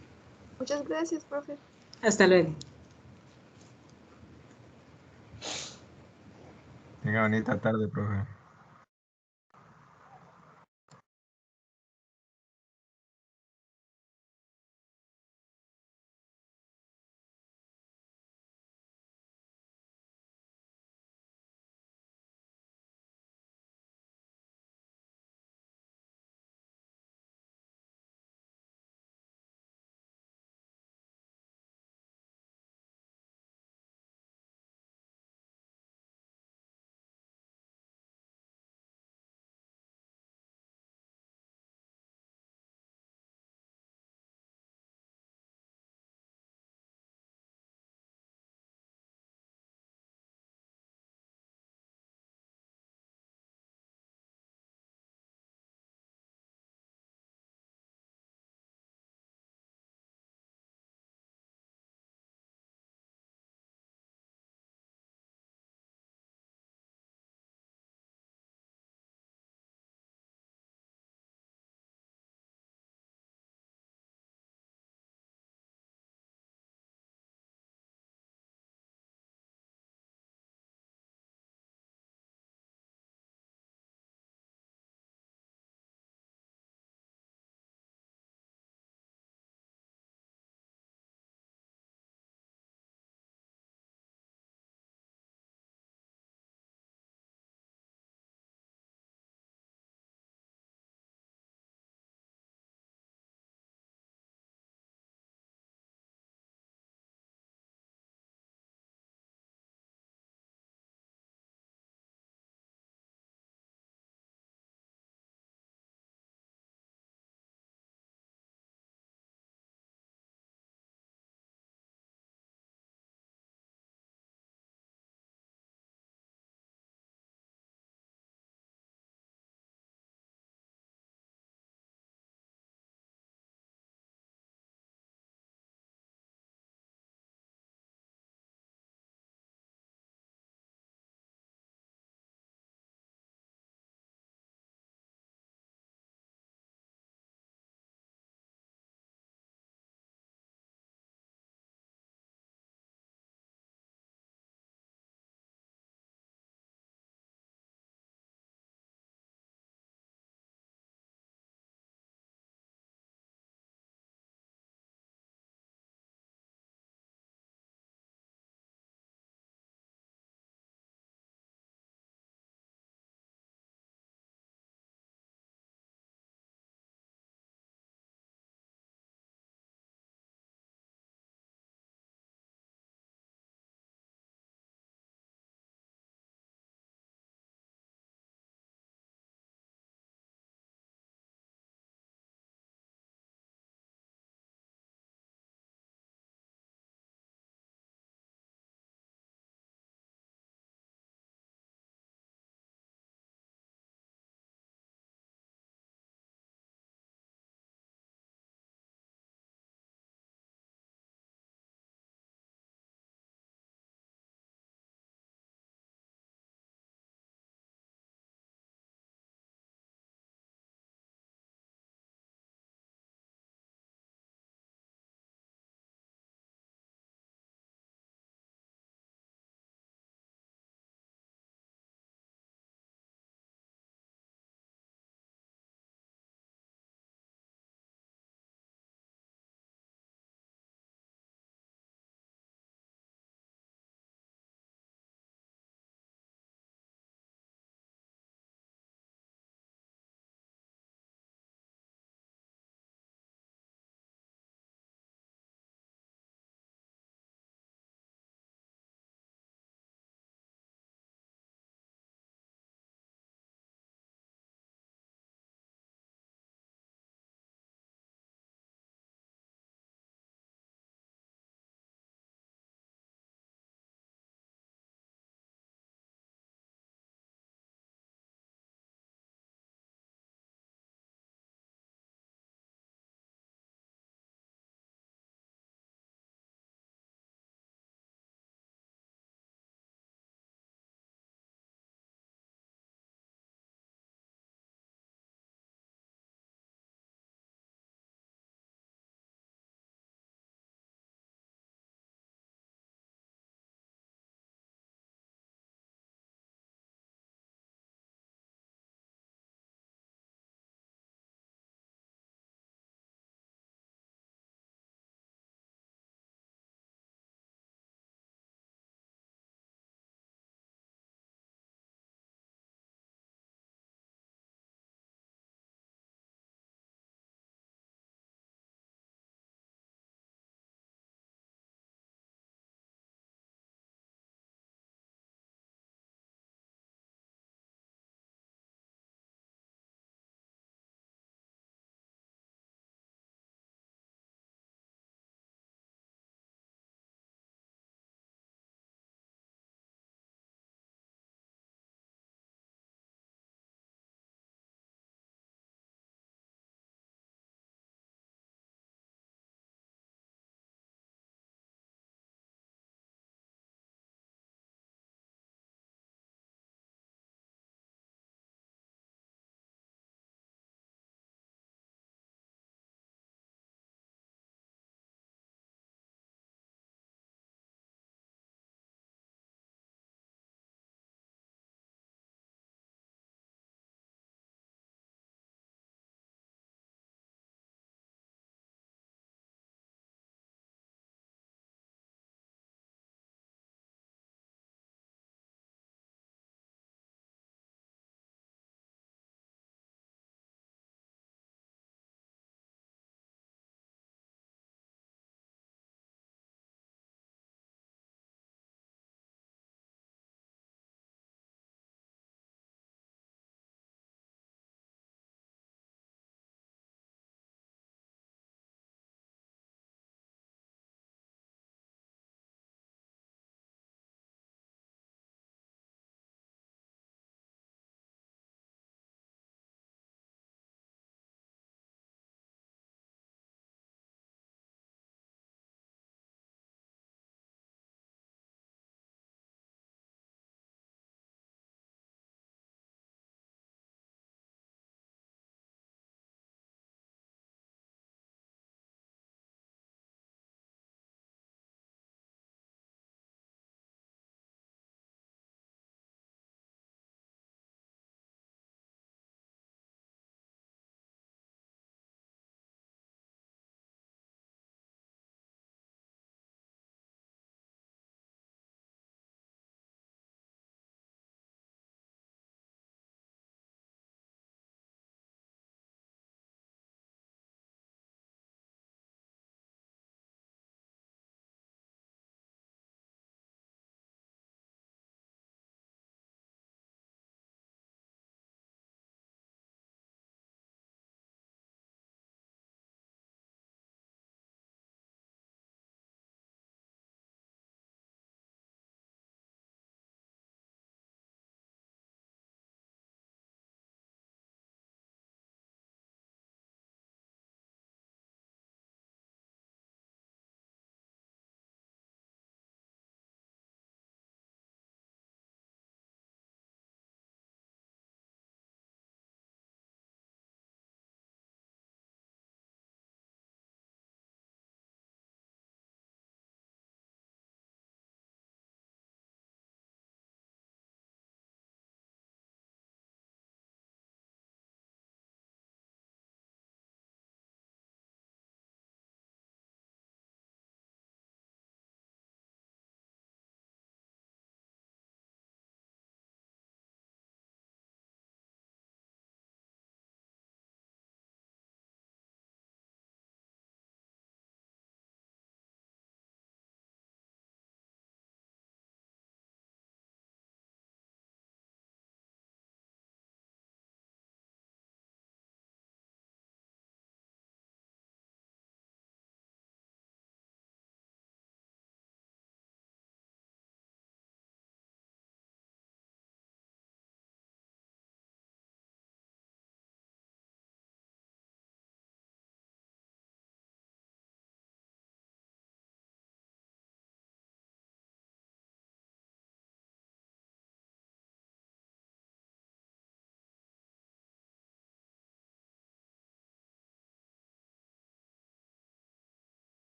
Muchas gracias, profe. Hasta luego. Tenga bonita tarde, profe.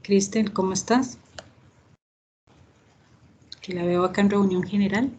Cristel, ¿cómo estás? Que la veo acá en reunión general.